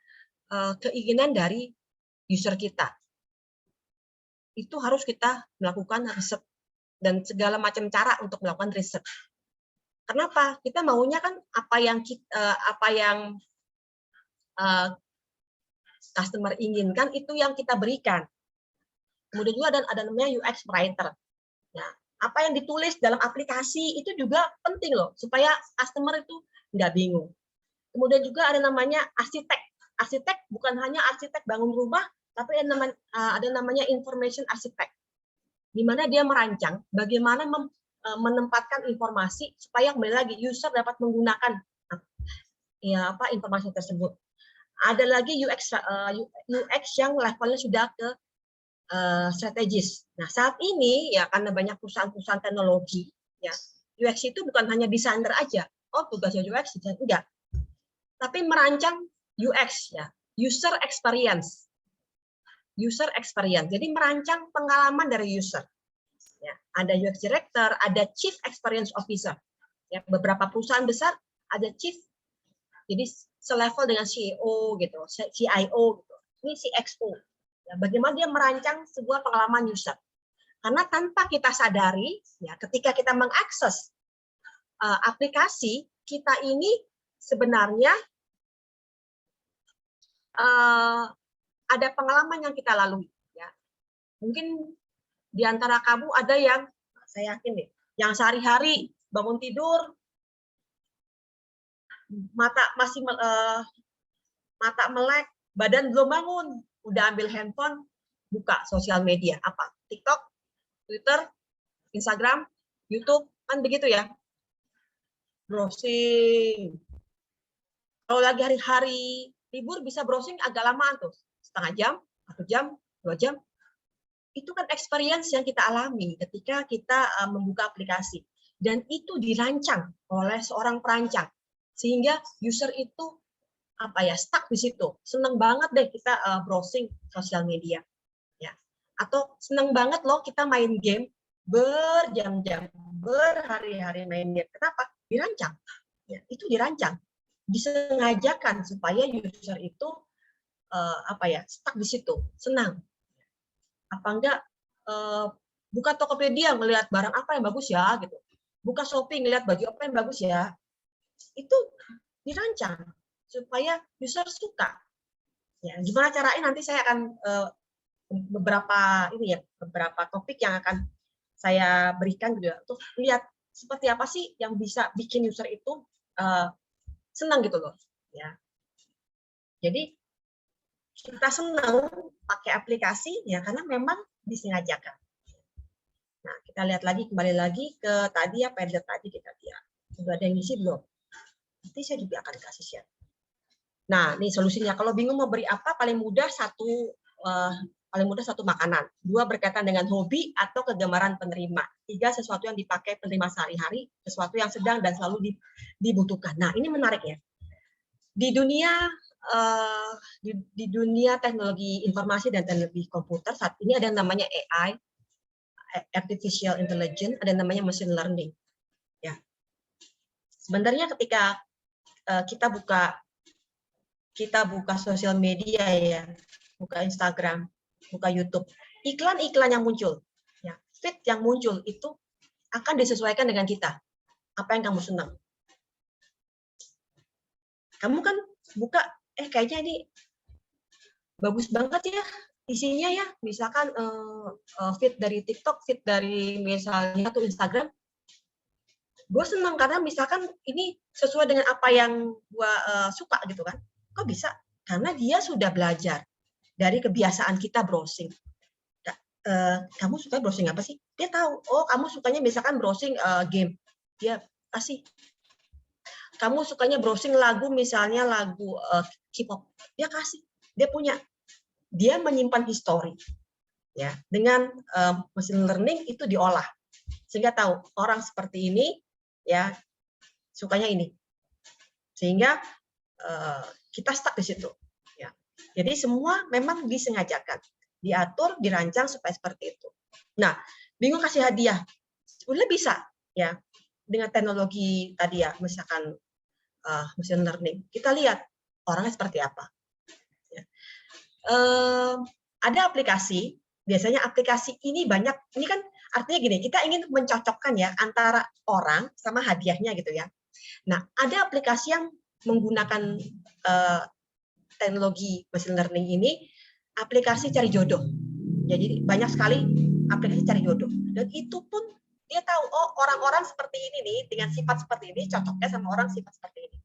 keinginan dari user kita. Itu harus kita melakukan riset dan segala macam cara untuk melakukan riset. Kenapa? Kita maunya kan apa yang customer inginkan itu yang kita berikan. Kemudian juga ada namanya UX writer. Nah, apa yang ditulis dalam aplikasi itu juga penting loh supaya customer itu nggak bingung. Kemudian juga ada namanya arsitek. Arsitek bukan hanya arsitek bangun rumah, tapi ada namanya information arsitek, di mana dia merancang bagaimana menempatkan informasi supaya kembali lagi user dapat menggunakan informasi tersebut. Ada lagi UX yang levelnya sudah ke strategis. Nah, saat ini ya karena banyak perusahaan-perusahaan teknologi, ya UX itu bukan hanya desainer aja. Oh, tugasnya UX enggak. Tapi merancang UX ya, user experience. User experience. Jadi merancang pengalaman dari user. Ya, ada UX director, ada chief experience officer. Ya, beberapa perusahaan besar ada chief. Jadi selevel dengan CEO gitu, CIO gitu. Ini CXO. Ya, bagaimana dia merancang sebuah pengalaman user. Karena tanpa kita sadari, ya ketika kita mengakses aplikasi, kita ini sebenarnya ada pengalaman yang kita lalui. Ya. Mungkin di antara kamu ada yang, saya yakin nih, yang sehari-hari bangun tidur, mata melek, badan belum bangun, udah ambil handphone, buka sosial media, apa? TikTok, Twitter, Instagram, YouTube, kan begitu ya. Browsing. Kalau lagi hari-hari libur bisa browsing agak lama tuh, setengah jam, 1 jam, 2 jam. Itu kan experience yang kita alami ketika kita membuka aplikasi. Dan itu dirancang oleh seorang perancang. Sehingga user itu stuck di situ. Seneng banget deh kita browsing sosial media. Ya. Atau seneng banget loh kita main game berjam-jam, berhari-hari main game. Kenapa? Dirancang. Ya, itu dirancang. Disengajakan supaya user itu stuck di situ, senang. Apa enggak buka Tokopedia melihat barang apa yang bagus ya gitu. Buka Shopee ngelihat baju apa yang bagus ya. Itu dirancang supaya user suka. Ya, gimana caranya nanti saya akan beberapa topik yang akan saya berikan juga untuk lihat seperti apa sih yang bisa bikin user itu senang gitu loh. Ya. Jadi kita senang pakai aplikasi ya karena memang disengajakan. Nah, Kita lihat lagi, kembali lagi ke tadi ya, Padlet tadi kita lihat. Sudah ada yang ngisi belum? Nanti saya juga akan kasih share. Nah, ini solusinya. Kalau bingung mau beri apa, paling mudah satu makanan. 2 berkaitan dengan hobi atau kegemaran penerima. 3 sesuatu yang dipakai penerima sehari-hari, sesuatu yang sedang dan selalu dibutuhkan. Nah, ini menarik ya. Di dunia teknologi informasi dan teknologi komputer saat ini ada yang namanya AI, artificial intelligence, ada yang namanya machine learning. Ya. Sebenarnya ketika kita buka sosial media ya, buka Instagram, buka YouTube, iklan-iklan yang muncul, ya, feed yang muncul itu akan disesuaikan dengan kita. Apa yang kamu senang? Kamu kan buka, kayaknya ini bagus banget ya isinya ya, misalkan feed dari TikTok, feed dari misalnya tuh Instagram, gue senang karena misalkan ini sesuai dengan apa yang gue suka gitu kan. Kok bisa? Karena dia sudah belajar dari kebiasaan kita browsing. Kamu suka browsing apa sih? Dia tahu. Oh, kamu sukanya misalkan browsing game. Dia kasih. Kamu sukanya browsing lagu, misalnya lagu K-pop. Dia kasih. Dia punya. Dia menyimpan histori. Ya, dengan machine learning itu diolah. Sehingga tahu orang seperti ini ya sukanya ini. Sehingga kita stuck di situ. Ya. Jadi semua memang disengajakan, diatur, dirancang supaya seperti itu. Nah, bingung kasih hadiah, sebenarnya bisa ya dengan teknologi tadi ya, misalkan machine learning. Kita lihat orangnya seperti apa. Ya. Ada aplikasi, biasanya aplikasi ini banyak. Ini kan artinya gini, kita ingin mencocokkan ya antara orang sama hadiahnya gitu ya. Nah, ada aplikasi yang menggunakan teknologi machine learning ini, aplikasi cari jodoh. Jadi banyak sekali aplikasi cari jodoh. Dan itu pun dia tahu, oh orang-orang seperti ini nih, dengan sifat seperti ini, cocoknya sama orang sifat seperti ini.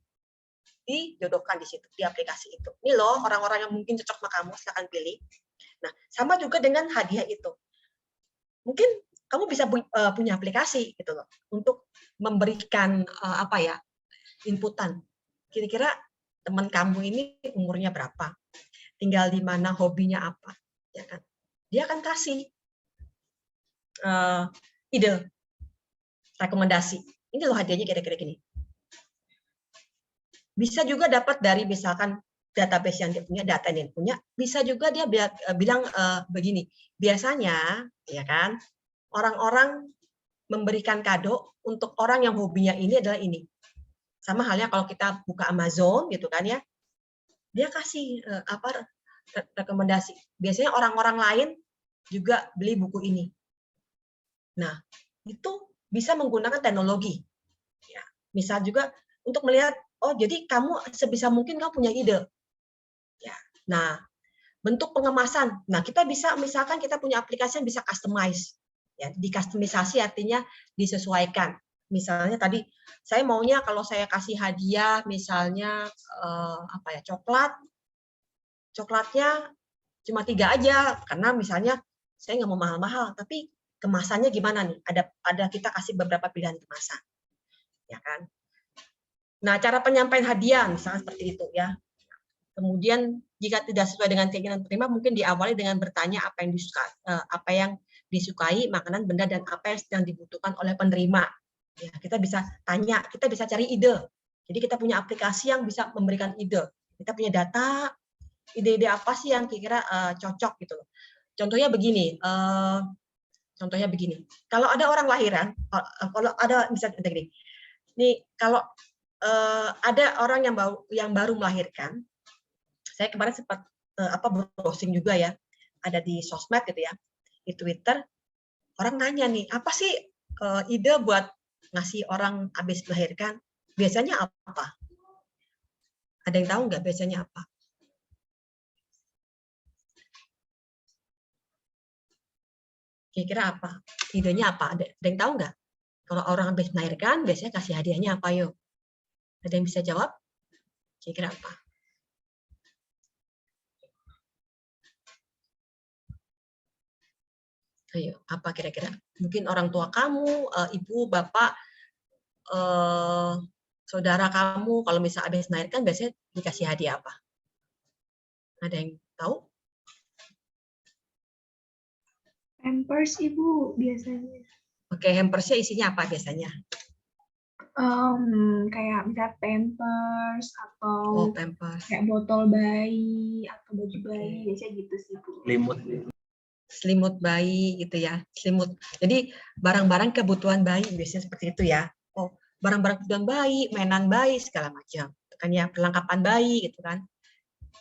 Dijodohkan di situ, di aplikasi itu. Ini loh orang-orang yang mungkin cocok sama kamu, silakan pilih. Nah, sama juga dengan hadiah itu. Mungkin kamu bisa punya aplikasi gitu loh, untuk memberikan inputan. Kira-kira teman kamu ini umurnya berapa, tinggal di mana, hobinya apa, ya kan? Dia akan kasih ide, rekomendasi. Ini loh hadiahnya kira-kira gini. Bisa juga dapat dari misalkan database yang dia punya, data yang dia punya. Bisa juga dia bilang begini. Biasanya, ya kan, orang-orang memberikan kado untuk orang yang hobinya ini adalah ini. Sama halnya kalau kita buka Amazon gitu kan ya, dia kasih rekomendasi. Biasanya orang-orang lain juga beli buku ini. Nah, itu bisa menggunakan teknologi. Ya, misal juga untuk melihat, oh jadi kamu sebisa mungkin kamu punya ide. Ya, nah bentuk pengemasan. Nah kita bisa misalkan kita punya aplikasi yang bisa customize. Ya, dikustomisasi artinya disesuaikan. Misalnya tadi saya maunya kalau saya kasih hadiah misalnya coklatnya cuma 3 aja karena misalnya saya nggak mau mahal-mahal, tapi kemasannya gimana nih? Ada kita kasih beberapa pilihan kemasan, ya kan? Nah cara penyampaian hadiah misalnya seperti itu ya. Kemudian jika tidak sesuai dengan keinginan penerima, mungkin diawali dengan bertanya apa yang disukai makanan, benda, dan apa yang sedang dibutuhkan oleh penerima. Ya, kita bisa tanya, kita bisa cari ide. Jadi kita punya aplikasi yang bisa memberikan ide. Kita punya data, ide-ide apa sih yang kira-kira cocok gitu. Contohnya begini. Kalau ada orang lahiran, kalau ada misalnya gini. Nih kalau ada orang yang baru melahirkan, saya kemarin sempat browsing juga ya, ada di sosmed gitu ya, di Twitter, orang nanya nih, apa sih ide buat ngasih orang habis melahirkan? Biasanya apa? Ada yang tahu nggak biasanya apa? Kira-kira apa? Idenya apa? Ada yang tahu nggak? Kalau orang habis melahirkan, biasanya kasih hadiahnya apa, yuk? Ada yang bisa jawab? Kira-kira apa? Ayo, apa kira-kira? Mungkin orang tua kamu, ibu, bapak, saudara kamu, kalau misal habis melahirkan biasanya dikasih hadiah apa? Ada yang tahu? Pampers Ibu biasanya. Oke, hampersnya isinya apa biasanya? Kayak misalnya Pampers atau Oh, pampers. kayak botol bayi atau baju Oke. bayi, biasanya gitu sih Bu. Selimut bayi gitu ya, selimut. Jadi barang-barang kebutuhan bayi biasanya seperti itu ya. Oh, barang-barang kebutuhan bayi, mainan bayi segala macam. Kan ya, perlengkapan bayi gitu kan.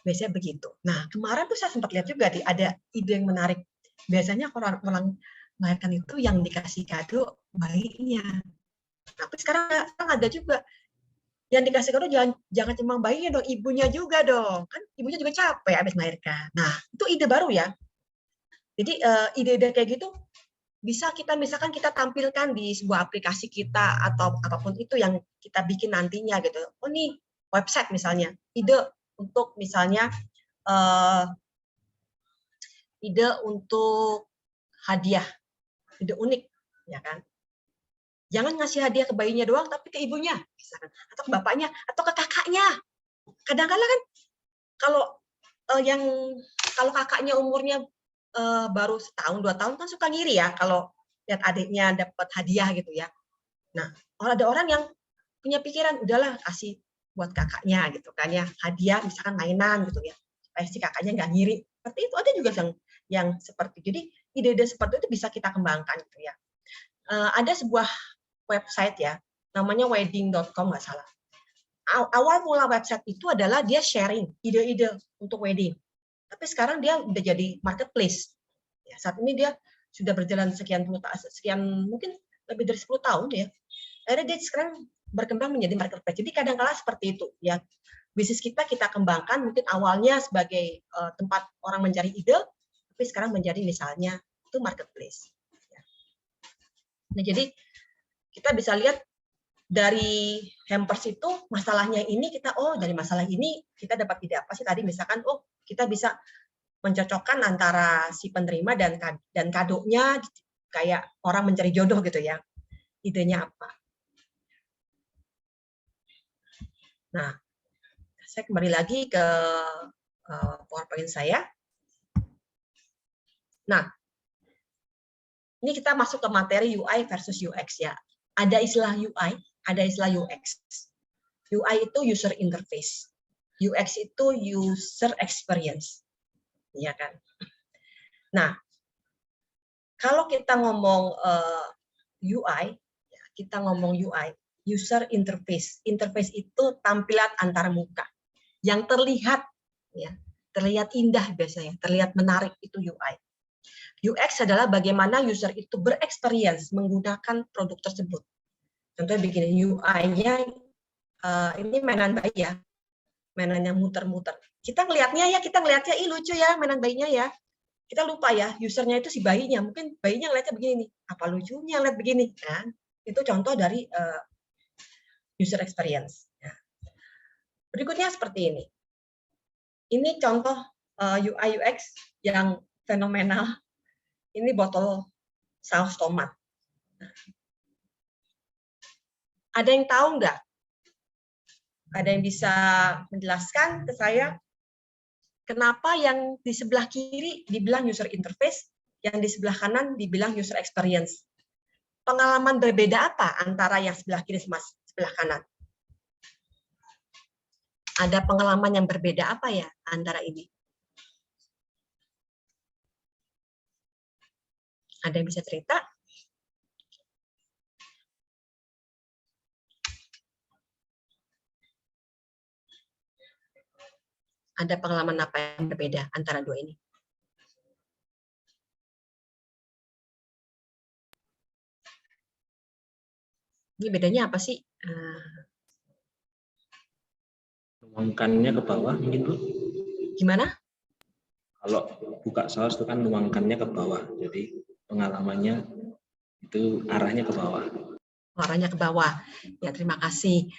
Biasanya begitu. Nah, kemarin tuh saya sempat lihat juga ada ide yang menarik. Biasanya orang melahirkan itu yang dikasih kado bayinya. Tapi sekarang ada juga yang dikasih kado jangan cuma bayinya dong, ibunya juga dong. Kan ibunya juga capek habis melahirkan. Nah, itu ide baru ya. Jadi ide-ide kayak gitu bisa kita misalkan kita tampilkan di sebuah aplikasi kita atau apapun itu yang kita bikin nantinya gitu. Oh nih website misalnya, ide untuk misalnya ide untuk hadiah, ide unik, ya kan? Jangan ngasih hadiah ke bayinya doang, tapi ke ibunya, misalkan, atau ke bapaknya, atau ke kakaknya. Kadang-kadang kan kalau kalau kakaknya umurnya baru setahun 2 tahun kan suka ngiri ya kalau lihat adiknya dapat hadiah gitu ya. Nah, kalau ada orang yang punya pikiran udahlah kasih buat kakaknya gitu kan ya, hadiah misalkan mainan gitu ya, supaya si kakaknya nggak ngiri. Seperti itu ada juga yang seperti jadi ide-ide seperti itu bisa kita kembangkan gitu ya. Ada sebuah website ya, namanya wedding.com nggak salah. Awal mula website itu adalah dia sharing ide-ide untuk wedding. Tapi sekarang dia udah jadi marketplace. Ya, saat ini dia sudah berjalan sekian mungkin lebih dari 10 tahun ya. Akhirnya dia sekarang berkembang menjadi marketplace. Jadi kadang-kala seperti itu ya. Bisnis kita kembangkan mungkin awalnya sebagai tempat orang mencari ide, tapi sekarang menjadi misalnya itu marketplace. Ya. Nah, jadi kita bisa lihat dari hampers itu masalahnya ini dari masalah ini kita dapat ide apa sih tadi misalkan kita bisa mencocokkan antara si penerima dan kadonya kayak orang mencari jodoh gitu ya. Idenya apa? Nah, saya kembali lagi ke PowerPoint saya. Nah, ini kita masuk ke materi UI versus UX ya. Ada istilah UI, ada istilah UX. UI itu user interface. UX itu user experience. Iya kan? Nah, kalau kita ngomong UI, kita ngomong UI, user interface. Interface itu tampilan antar muka yang terlihat ya, terlihat indah biasanya, terlihat menarik itu UI. UX adalah bagaimana user itu berexperience menggunakan produk tersebut. Contohnya begini, UI-nya ini mainan bayi ya, mainan yang muter-muter. Kita ngelihatnya, ih lucu ya mainan bayinya ya. Kita lupa ya, usernya itu si bayinya. Mungkin bayinya ngelihatnya begini nih, apa lucunya lihat begini. Kan? Itu contoh dari user experience. Ya. Berikutnya seperti ini. Ini contoh UI UX yang fenomenal. Ini botol saus tomat. Ada yang tahu nggak? Ada yang bisa menjelaskan ke saya kenapa yang di sebelah kiri dibilang user interface, yang di sebelah kanan dibilang user experience? Pengalaman berbeda apa antara yang sebelah kiri sama sebelah kanan? Ada pengalaman yang berbeda apa ya antara ini? Ada yang bisa cerita? Ada pengalaman apa yang berbeda antara dua ini? Ini bedanya apa sih? Nuangkannya ke bawah mungkin Bu. Gimana? Kalau buka saus itu kan nuangkannya ke bawah. Jadi pengalamannya itu arahnya ke bawah. Arahnya ke bawah. Ya, terima kasih.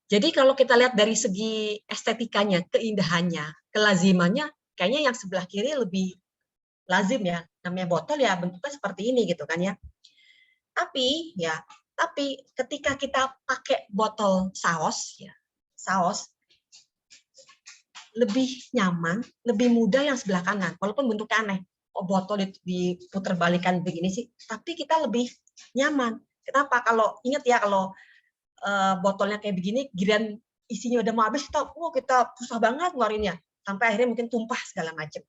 Jadi kalau kita lihat dari segi estetikanya, keindahannya, kelazimannya, kayaknya yang sebelah kiri lebih lazim ya, namanya botol ya bentuknya seperti ini gitu kan ya. Tapi ketika kita pakai botol saus ya, saus lebih nyaman, lebih mudah yang sebelah kanan, walaupun bentuknya aneh. Oh, botol diputar balikan begini sih, tapi kita lebih nyaman. Kenapa? Kalau ingat ya, kalau botolnya kayak begini, giliran isinya udah mau habis, kita susah banget ngeluarinnya, sampai akhirnya mungkin tumpah segala macam,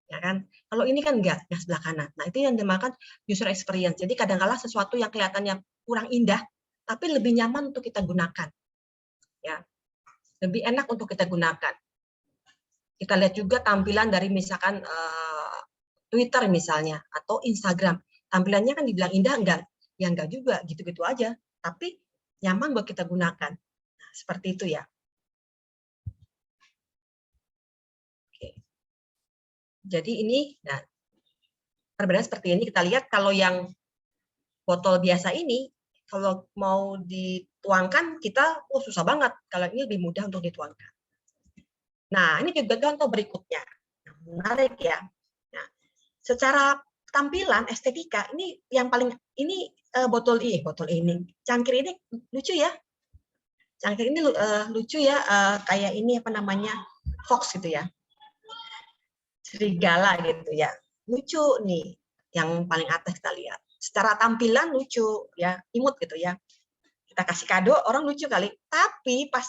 ya kan? Kalau ini kan enggak, yang sebelah kanan. Nah, itu yang dinamakan user experience. Jadi kadang-kala sesuatu yang kelihatannya kurang indah, tapi lebih nyaman untuk kita gunakan, ya, lebih enak untuk kita gunakan. Kita lihat juga tampilan dari misalkan Twitter misalnya atau Instagram, tampilannya kan dibilang indah enggak? Ya enggak juga, gitu-gitu aja. Tapi nyaman buat kita gunakan. Nah, seperti itu ya. Oke. Jadi ini, nah, perbedaan seperti ini kita lihat. Kalau yang botol biasa ini, kalau mau dituangkan kita, susah banget. Kalau ini lebih mudah untuk dituangkan. Nah, ini juga contoh berikutnya. Nah, menarik ya. Nah, secara tampilan, estetika, ini yang paling, ini botol ini. Cangkir ini lucu ya. Cangkir ini lucu ya, kayak ini apa namanya, fox gitu ya. Serigala gitu ya. Lucu nih, yang paling atas kita lihat. Secara tampilan lucu ya, imut gitu ya. Kita kasih kado, orang lucu kali. Tapi pas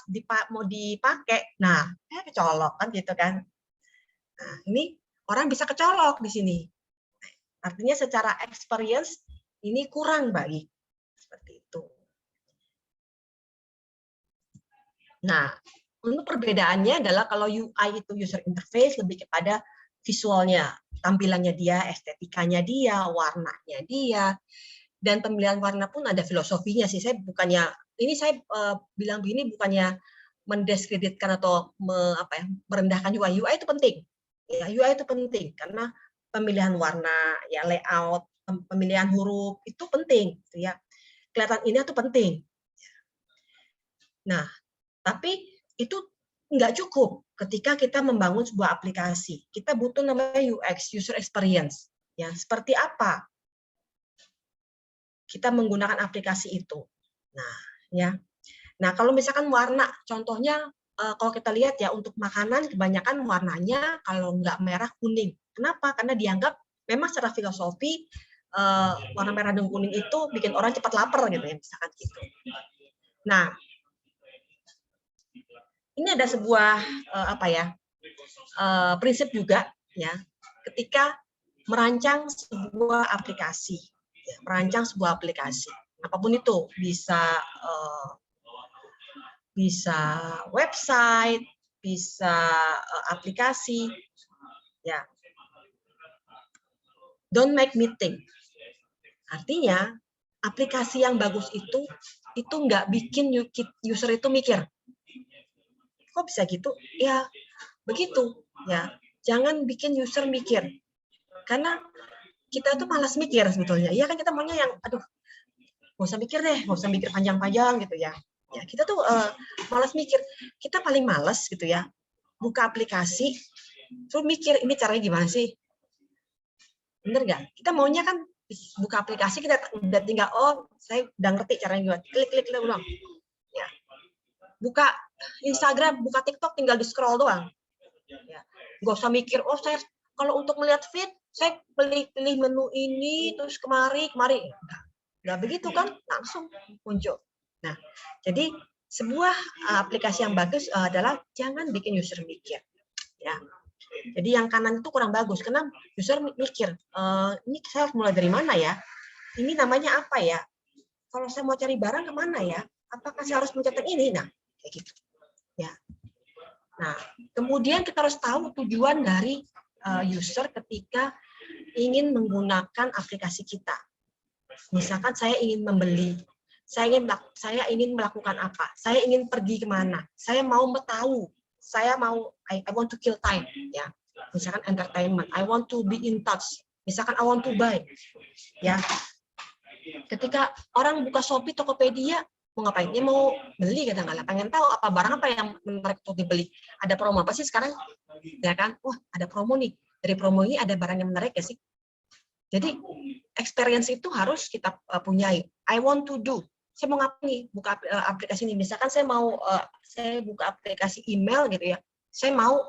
mau dipakai, nah, kecolok kan gitu kan. Nah, ini orang bisa kecolok di sini. Artinya secara experience ini kurang baik. Seperti itu. Nah, untuk perbedaannya adalah kalau UI itu user interface lebih kepada visualnya, tampilannya dia, estetikanya dia, warnanya dia. Dan pemilihan warna pun ada filosofinya sih. Saya bukannya, ini saya bilang begini bukannya mendiskreditkan atau merendahkan UI. UI itu penting. Ya, UI itu penting karena pemilihan warna, ya layout, pemilihan huruf itu penting, gitu ya. Kelihatan ini itu penting. Nah, tapi itu nggak cukup ketika kita membangun sebuah aplikasi. Kita butuh namanya UX, user experience. Ya, seperti apa kita menggunakan aplikasi itu. Nah, ya. Nah, kalau misalkan warna, contohnya kalau kita lihat ya untuk makanan kebanyakan warnanya kalau nggak merah kuning. Kenapa? Karena dianggap memang secara filosofi warna merah dan kuning itu bikin orang cepat lapar gitu ya, misalkan gitu. Nah, ini ada sebuah prinsip juga ya ketika merancang sebuah aplikasi. Merancang sebuah aplikasi, apapun itu, bisa website, bisa aplikasi, ya. Don't make me think. Artinya aplikasi yang bagus itu nggak bikin user itu mikir. Kok bisa gitu? Ya begitu, ya. Jangan bikin user mikir, karena kita tuh malas mikir sebetulnya. Iya kan kita maunya yang, aduh, nggak usah mikir deh, nggak usah mikir panjang-panjang gitu ya. Ya kita tuh malas mikir. Kita paling malas gitu ya, buka aplikasi, terus mikir ini caranya gimana sih? Bener nggak? Kita maunya kan buka aplikasi kita udah tinggal, saya udah ngerti caranya gimana, klik ulang. Ya. Buka Instagram, buka TikTok, tinggal di scroll doang. Ya. Nggak usah mikir, saya kalau untuk melihat feed, saya pilih menu ini, terus kemari. Nggak begitu kan, langsung muncul. Nah, jadi sebuah aplikasi yang bagus adalah jangan bikin user mikir. Ya. Jadi yang kanan itu kurang bagus, karena user mikir, ini saya harus mulai dari mana ya? Ini namanya apa ya? Kalau saya mau cari barang kemana ya? Apakah saya harus mencet ini? Nah, kayak gitu. Ya. Nah, kemudian kita harus tahu tujuan dari user ketika ingin menggunakan aplikasi kita. Misalkan saya ingin membeli, saya ingin melakukan apa, saya ingin pergi kemana, saya mau tahu, saya mau, I want to kill time, ya. Misalkan entertainment, I want to be in touch, misalkan I want to buy, ya. Ketika orang buka Shopee, Tokopedia, mau ngapain? Dia mau beli kadang-kadang, pengen tahu apa barang apa yang menarik untuk dibeli. Ada promo apa sih sekarang? Ya kan? Wah, ada promo nih. dari promo ini ada barang yang menarik ya sih. Jadi experience itu harus kita punyai. I want to do. Saya mau ngapain nih? Buka aplikasi ini. Misalkan saya mau saya buka aplikasi email gitu ya. Saya mau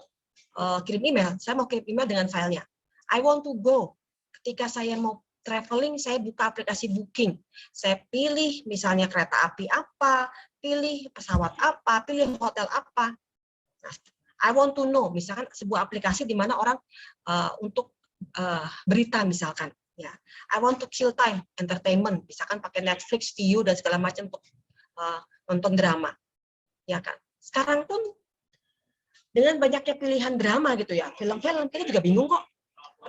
kirim email. Saya mau kirim email dengan filenya. I want to go. Ketika saya mau traveling, saya buka aplikasi booking. Saya pilih misalnya kereta api apa, pilih pesawat apa, pilih hotel apa. Nah, I want to know. Misalkan sebuah aplikasi di mana orang untuk berita misalkan, ya. I want to kill time, entertainment, misalkan pakai Netflix, Viu dan segala macam untuk nonton drama, ya kan. Sekarang pun dengan banyaknya pilihan drama gitu ya, film-film kita juga bingung kok.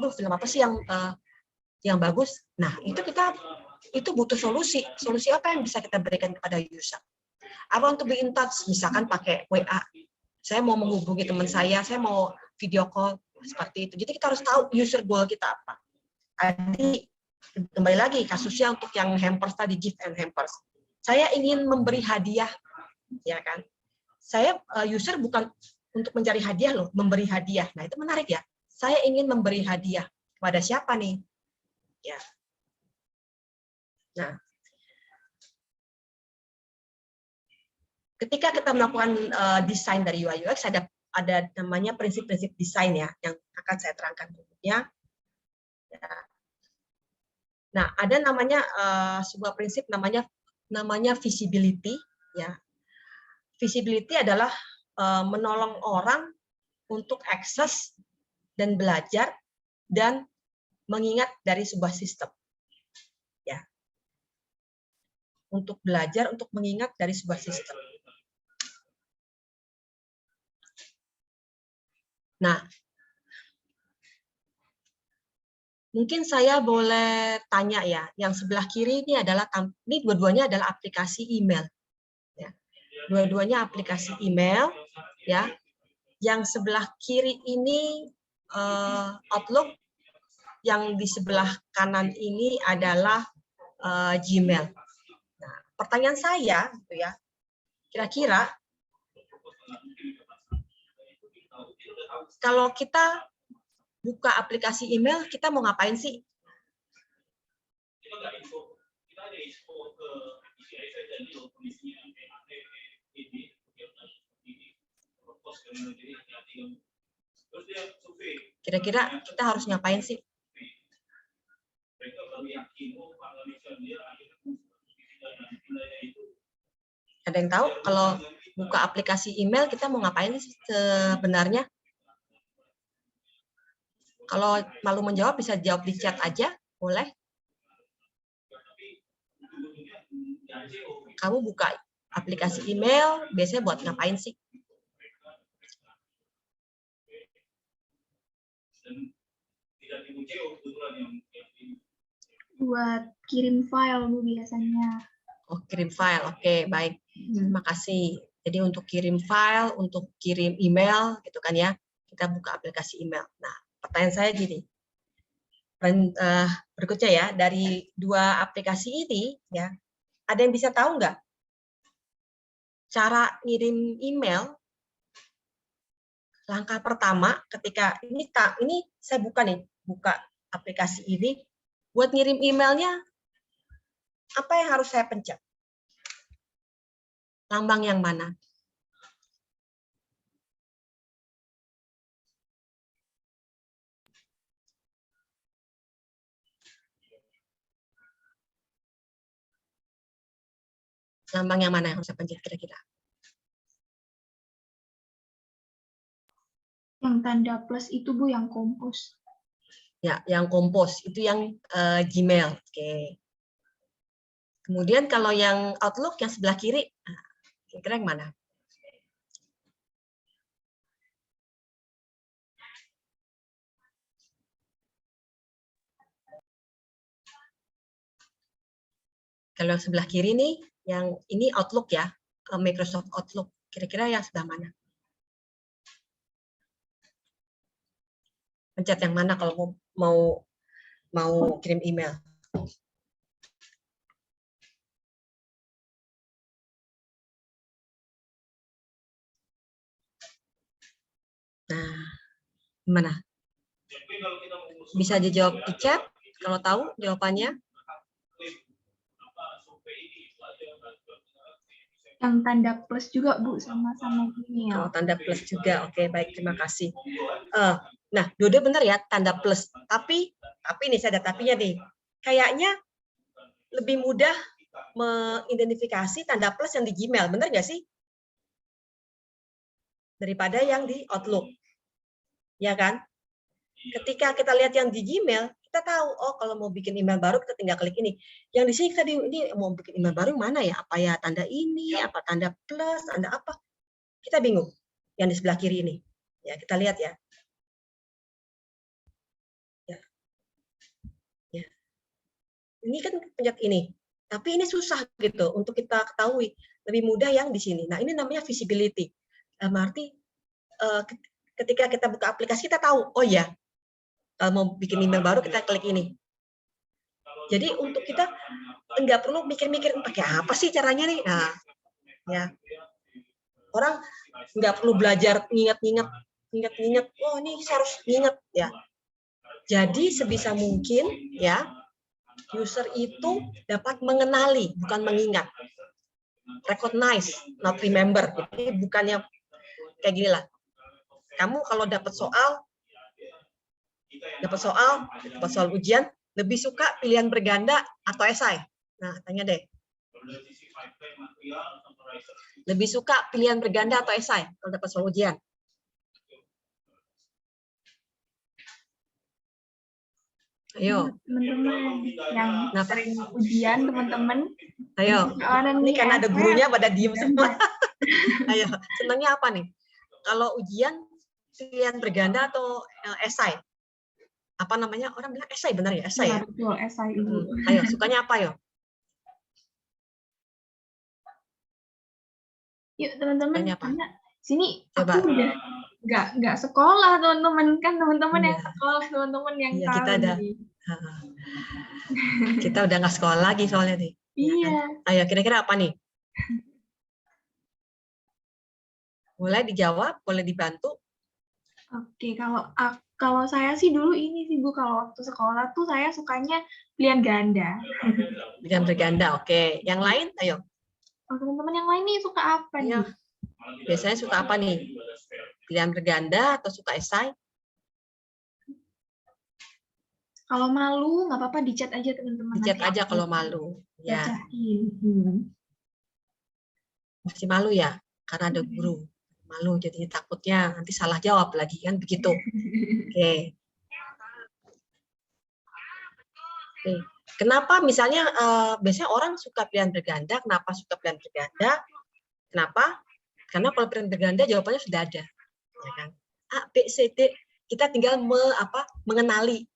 Aduh, film apa sih yang bagus? Nah, itu butuh solusi. Solusi apa yang bisa kita berikan kepada user? I want to be in touch, misalkan pakai WA. Saya mau menghubungi teman saya mau video call. Seperti itu. Jadi kita harus tahu user goal kita apa. Jadi kembali lagi kasusnya untuk yang hampers tadi, gift and hampers. Saya ingin memberi hadiah, ya kan? Saya user bukan untuk mencari hadiah loh, memberi hadiah. Nah itu menarik ya. Saya ingin memberi hadiah kepada siapa nih? Ya. Nah, ketika kita melakukan desain dari UI UX ada namanya prinsip-prinsip desain ya yang akan saya terangkan berikutnya. Ya. Nah, ada namanya sebuah prinsip namanya visibility ya. Visibility adalah menolong orang untuk akses dan belajar dan mengingat dari sebuah sistem. Ya. Untuk belajar, untuk mengingat dari sebuah sistem. Nah, mungkin saya boleh tanya ya, yang sebelah kiri ini dua-duanya adalah aplikasi email. Ya. Dua-duanya aplikasi email, ya. Yang sebelah kiri ini Outlook, yang di sebelah kanan ini adalah Gmail. Nah, pertanyaan saya, gitu ya, kira-kira kalau kita buka aplikasi email, kita mau ngapain sih? Kira-kira kita harus ngapain sih? Ada yang tahu kalau buka aplikasi email kita mau ngapain sih sebenarnya? Kalau malu menjawab bisa jawab di chat aja, boleh. Kamu buka aplikasi email biasanya buat ngapain sih? Buat kirim file Bu biasanya. Oh, kirim file. Oke, baik. Terima kasih. Jadi untuk kirim file, untuk kirim email gitu kan ya. Kita buka aplikasi email. Nah, pertanyaan saya gini. Berikutnya ya, dari dua aplikasi ini ya, ada yang bisa tahu nggak cara ngirim email? Langkah pertama ketika ini saya buka aplikasi ini, buat ngirim emailnya apa yang harus saya pencet? Lambang yang mana? Lambang yang mana yang harus saya pencet kira-kira? Yang tanda plus itu Bu, yang kompos. Ya, yang kompos itu yang Gmail. Oke. Kemudian kalau yang Outlook yang sebelah kiri, kira-kira yang mana? Kalau yang sebelah kiri nih, yang ini Outlook ya, Microsoft Outlook. Kira-kira yang sebelah mana? Pencet yang mana kalau mau kirim email? Nah, mana? Bisa dijawab di chat kalau tahu jawabannya. Yang tanda plus juga Bu, sama-sama Oh, email. tanda plus juga. Oke, baik, terima kasih. Nah, Dodo benar ya, tanda plus. Tapi nih saya ada tapinya nih. Kayaknya lebih mudah mengidentifikasi tanda plus yang di Gmail, benar nggak sih? Daripada yang di Outlook. Ya kan? Ketika kita lihat yang di Gmail, kita tahu, oh kalau mau bikin email baru kita tinggal klik ini. Yang di sini kita ini mau bikin email baru mana ya? Apa ya tanda ini, apa tanda plus, tanda apa? Kita bingung. Yang di sebelah kiri ini. Ya, kita lihat ya. Ya. Ini kan pencet ini. Tapi ini susah gitu untuk kita ketahui. Lebih mudah yang di sini. Nah, ini namanya visibility. Arti ketika kita buka aplikasi kita tahu, oh ya, kalau mau bikin email baru kita klik ini. Jadi untuk kita nggak perlu mikir-mikir pakai apa sih caranya nih. Nah, ya orang nggak perlu belajar ingat-ingat. Oh ini saya harus ingat ya. Jadi sebisa mungkin ya user itu dapat mengenali bukan mengingat. Recognize, not remember. Jadi bukannya kayak gini lah. Kamu kalau dapat soal ujian, lebih suka pilihan berganda atau esai? Nah, tanya deh. Lebih suka pilihan berganda atau esai kalau dapat soal ujian? Ayo. Teman-teman yang sering ujian, teman-teman. Ayo. Ini karena ada gurunya pada diem semua. Ayo, senangnya apa nih? Kalau ujian pilihan berganda atau esai? Apa namanya? Orang bilang esai, benar ya? Esai ya? Betul, esai Ibu. Ayo, sukanya apa yo? Yuk teman-teman, karena sini coba. aku udah nggak sekolah teman-teman, kan teman-teman yang sekolah, teman-teman yang tahu. Kita ada. Kita udah nggak sekolah lagi soalnya nih. Iya. Ayo, kira-kira apa nih? Boleh dijawab, boleh dibantu. Oke, kalau saya sih dulu ini sih Bu, kalau waktu sekolah tuh saya sukanya pilihan ganda. Pilihan berganda, oke. Yang lain, ayo. Oh, teman-teman yang lain nih suka apa nih? Biasanya suka apa nih? Pilihan berganda atau suka esai? Kalau malu nggak apa-apa, di chat aja teman-teman. Di chat aja kalau malu. Ya. Masih malu ya, karena ada guru. Malu, jadi takutnya nanti salah jawab lagi kan begitu. Oke. Kenapa misalnya biasanya orang suka pilihan berganda? Kenapa suka pilihan berganda? Kenapa? Karena kalau pilihan berganda jawabannya sudah ada, ya kan? A, B, C, D. Kita tinggal mengenali.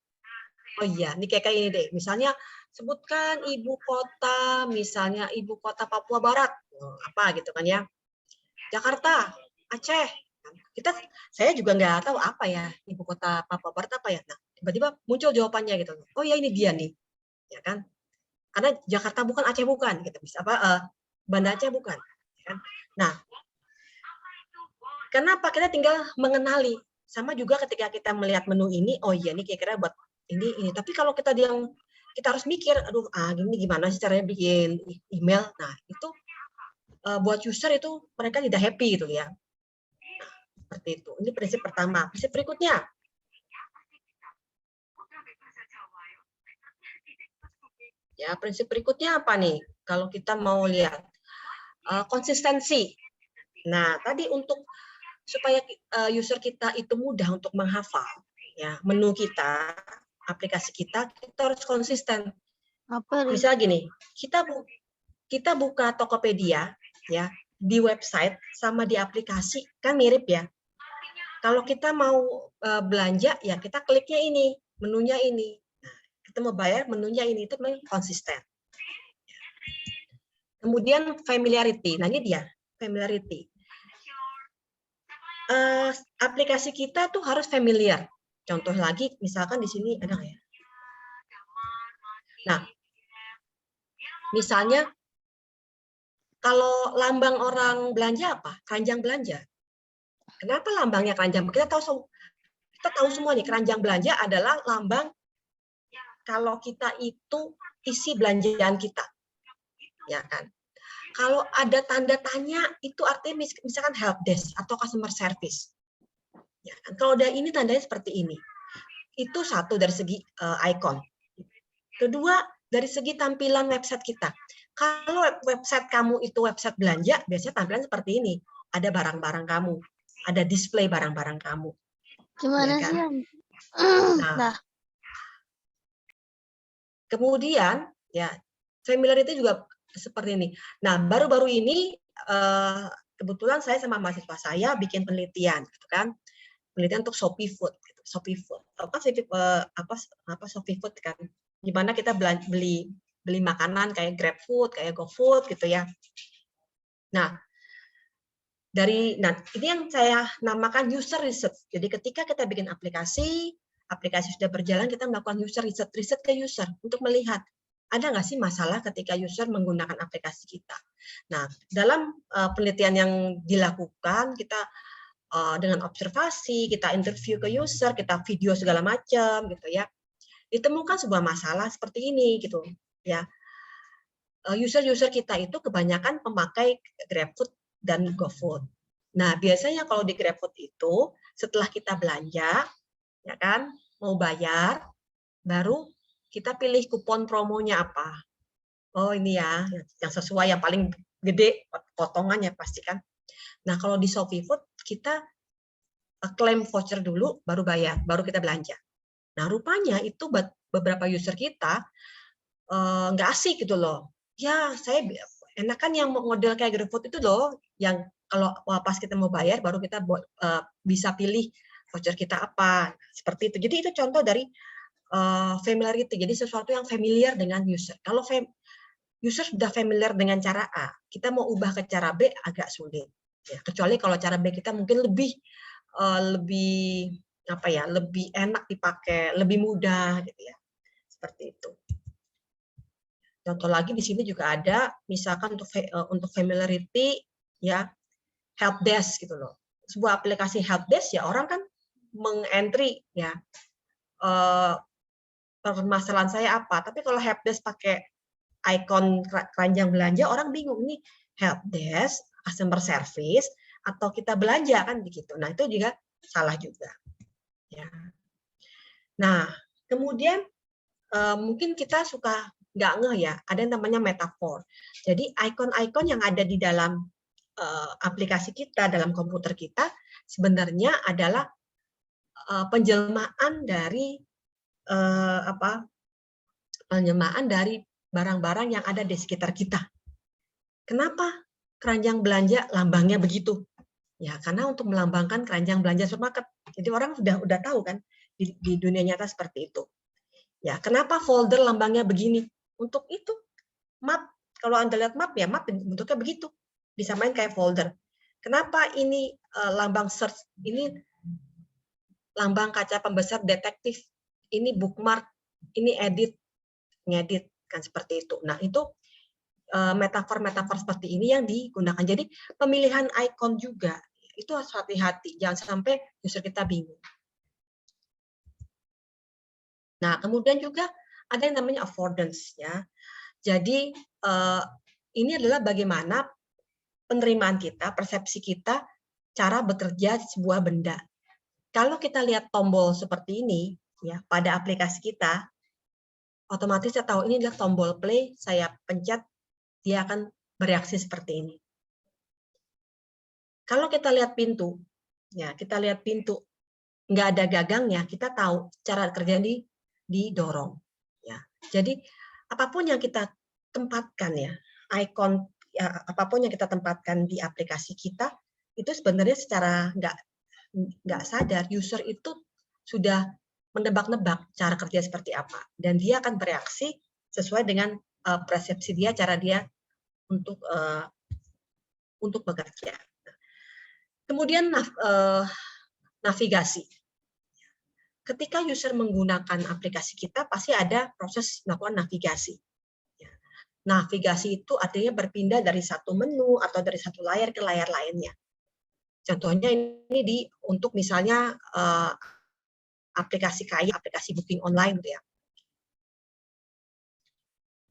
Oh iya, ini kayak ini deh. Misalnya sebutkan ibu kota, misalnya ibu kota Papua Barat, apa gitu kan ya? Jakarta, Aceh. Saya juga nggak tahu apa ya ibu kota Papua Barat apa ya. Nah, tiba-tiba muncul jawabannya gitu. Oh ya ini dia nih, ya kan? Karena Jakarta bukan, Aceh bukan, gitu. Bisa Banda Aceh bukan. Ya kan? Nah, kenapa kita tinggal mengenali? Sama juga ketika kita melihat menu ini, oh iya ini kira-kira buat ini. Tapi kalau kita harus mikir, aduh, gini gimana sih caranya bikin email? Nah, itu buat user itu mereka tidak happy gitu ya. Nah, seperti itu. Ini prinsip pertama. Prinsip berikutnya. Ya, prinsip berikutnya apa nih? Kalau kita mau lihat konsistensi. Nah, tadi supaya user kita itu mudah untuk menghafal ya menu kita, aplikasi kita harus konsisten. Misalnya gini, kita buka Tokopedia ya di website sama di aplikasi kan mirip ya. Kalau kita mau belanja ya kita kliknya ini, menunya ini. Nah, kita mau bayar menunya ini, itu memang konsisten. Kemudian familiarity. Nah, ini dia familiarity. Aplikasi kita tuh harus familiar. Contoh lagi, misalkan di sini ada nggak ya? Nah, misalnya kalau lambang orang belanja apa? Keranjang belanja. Kenapa lambangnya keranjang? Kita tahu Kita tahu semua nih, keranjang belanja adalah lambang kalau kita itu isi belanjaan kita, ya kan? Kalau ada tanda tanya, itu artinya misalkan help desk atau customer service. Ya kan? Kalau udah ini tandanya seperti ini. Itu satu dari segi icon. Kedua, dari segi tampilan website kita. Kalau website kamu itu website belanja, biasanya tampilan seperti ini. Ada barang-barang kamu, ada display barang-barang kamu. Gimana Ya kan? sih, Om? Nah, Nah, kemudian ya familiarity juga seperti ini. Nah, baru-baru ini kebetulan saya sama mahasiswa saya bikin penelitian, gitu kan? Penelitian untuk Shopee Food. Gitu. Shopee Food. Apa Shopee Food kan? Gimana kita beli makanan kayak GrabFood, kayak GoFood gitu ya. Nah, ini yang saya namakan user research. Jadi ketika kita bikin aplikasi sudah berjalan, kita melakukan user research, riset ke user untuk melihat ada nggak sih masalah ketika user menggunakan aplikasi kita. Nah, dalam penelitian yang dilakukan, kita dengan observasi, kita interview ke user, kita video segala macam, gitu ya. Ditemukan sebuah masalah seperti ini, gitu ya. User-user kita itu kebanyakan pemakai GrabFood dan GoFood. Nah, biasanya kalau di GrabFood itu setelah kita belanja, ya kan, mau bayar, baru kita pilih kupon promonya apa. Oh, ini ya, yang sesuai, yang paling gede potongannya pasti kan. Nah, kalau di Shopee Food kita klaim voucher dulu, baru bayar, baru kita belanja. Nah, rupanya itu beberapa user kita nggak asik gitu loh. Ya, saya enakan yang model kayak GrabFood itu loh, yang kalau pas kita mau bayar baru kita bisa pilih voucher kita apa, seperti itu. Jadi itu contoh dari familiarity, jadi sesuatu yang familiar dengan user. Kalau user sudah familiar dengan cara A, kita mau ubah ke cara B agak sulit. Ya, kecuali kalau cara B kita mungkin lebih enak dipakai, lebih mudah gitu ya. Seperti itu. Contoh lagi di sini juga ada, misalkan untuk familiarity ya, help desk gitu loh. Sebuah aplikasi help desk ya, orang kan mengentry ya permasalahan saya apa. Tapi kalau help desk pakai ikon keranjang belanja, orang bingung ini help desk, customer service, atau kita belanja kan begitu. Nah, itu juga salah juga. Ya. Nah, kemudian mungkin kita suka nggak ngeh ya, ada yang namanya metafor. Jadi ikon-ikon yang ada di dalam aplikasi kita, dalam komputer kita, sebenarnya adalah penjelmaan dari barang-barang yang ada di sekitar kita. Kenapa keranjang belanja lambangnya begitu? Ya, karena untuk melambangkan keranjang belanja supermarket. Jadi orang udah tahu kan di dunia nyata seperti itu. Ya, kenapa folder lambangnya begini? Untuk itu map. Kalau Anda lihat map ya, map bentuknya begitu. Disamain kayak folder. Kenapa ini lambang search? Ini lambang kaca pembesar detektif. Ini bookmark, ini edit, ngedit kan seperti itu. Nah, itu metafor-metafor seperti ini yang digunakan. Jadi pemilihan icon juga itu harus hati-hati, jangan sampai user kita bingung. Nah, kemudian juga ada yang namanya affordance ya. Jadi ini adalah bagaimana penerimaan kita, persepsi kita, cara bekerja sebuah benda. Kalau kita lihat tombol seperti ini ya pada aplikasi kita, otomatis saya tahu ini adalah tombol play, saya pencet, dia akan bereaksi seperti ini. Kalau kita lihat pintu, ya kita lihat pintu nggak ada gagangnya, kita tahu cara kerja didorong. Ya, jadi apapun yang kita tempatkan ya, icon ya, apapun yang kita tempatkan di aplikasi kita, itu sebenarnya secara nggak sadar user itu sudah menebak-nebak cara kerja seperti apa, dan dia akan bereaksi sesuai dengan persepsi dia, cara dia untuk bekerja. Kemudian navigasi. Ketika user menggunakan aplikasi kita, pasti ada proses melakukan navigasi. Navigasi itu artinya berpindah dari satu menu atau dari satu layar ke layar lainnya. Contohnya ini untuk misalnya aplikasi kaya, aplikasi booking online gitu ya.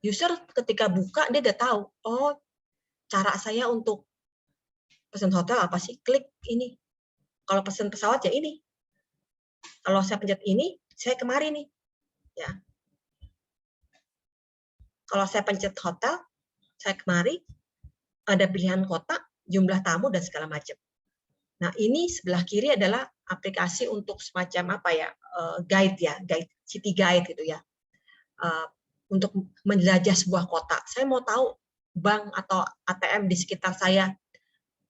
User ketika buka dia udah tahu, oh cara saya untuk pesan hotel apa sih? Klik ini. Kalau pesan pesawat ya ini. Kalau saya pencet ini, saya kemari nih. Ya. Kalau saya pencet hotel, saya kemari, ada pilihan kota, jumlah tamu dan segala macam. Nah, ini sebelah kiri adalah aplikasi untuk semacam apa ya? Guide ya, guide city guide gitu ya. Untuk menjelajah sebuah kota. Saya mau tahu bank atau ATM di sekitar saya,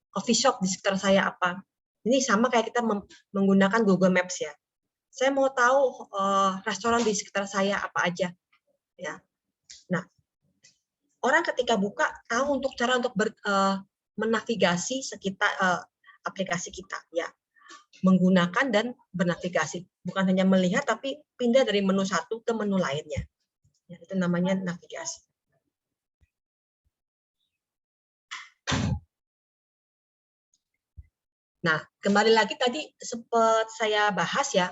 coffee shop di sekitar saya apa. Ini sama kayak kita menggunakan Google Maps ya. Saya mau tahu restoran di sekitar saya apa aja. Ya. Nah, orang ketika buka tahu untuk cara untuk menavigasi sekitar aplikasi kita ya. Menggunakan dan bernavigasi. Bukan hanya melihat tapi pindah dari menu satu ke menu lainnya. Ya, itu namanya navigasi. Nah, kembali lagi tadi sempat saya bahas ya,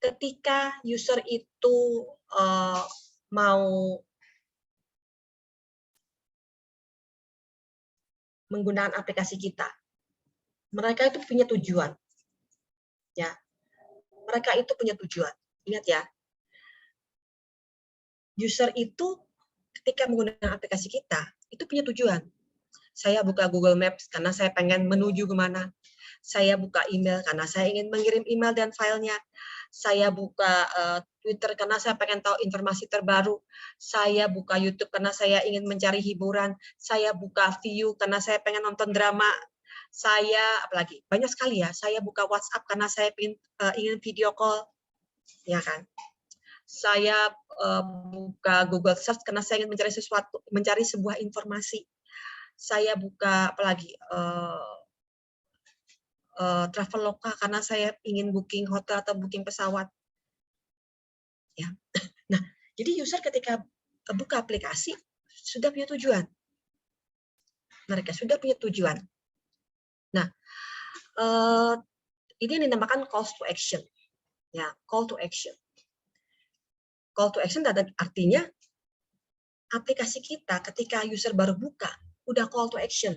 ketika user itu mau menggunakan aplikasi kita, mereka itu punya tujuan. Ya, mereka itu punya tujuan. Ingat ya, user itu ketika menggunakan aplikasi kita, itu punya tujuan. Saya buka Google Maps karena saya pengen menuju kemana. Saya buka email karena saya ingin mengirim email dan filenya. Saya buka Twitter karena saya pengen tahu informasi terbaru. Saya buka YouTube karena saya ingin mencari hiburan. Saya buka View karena saya pengen nonton drama. Saya, apalagi, banyak sekali ya. Saya buka WhatsApp karena saya ingin video call. Ya kan? Saya buka Google Search karena saya ingin mencari sebuah informasi. Saya buka apalagi Traveloka karena saya ingin booking hotel atau booking pesawat. Ya. Nah, jadi user ketika buka aplikasi sudah punya tujuan. Mereka sudah punya tujuan. Nah, ini dinamakan call to action. Ya, call to action. Call to action artinya aplikasi kita ketika user baru buka udah call to action.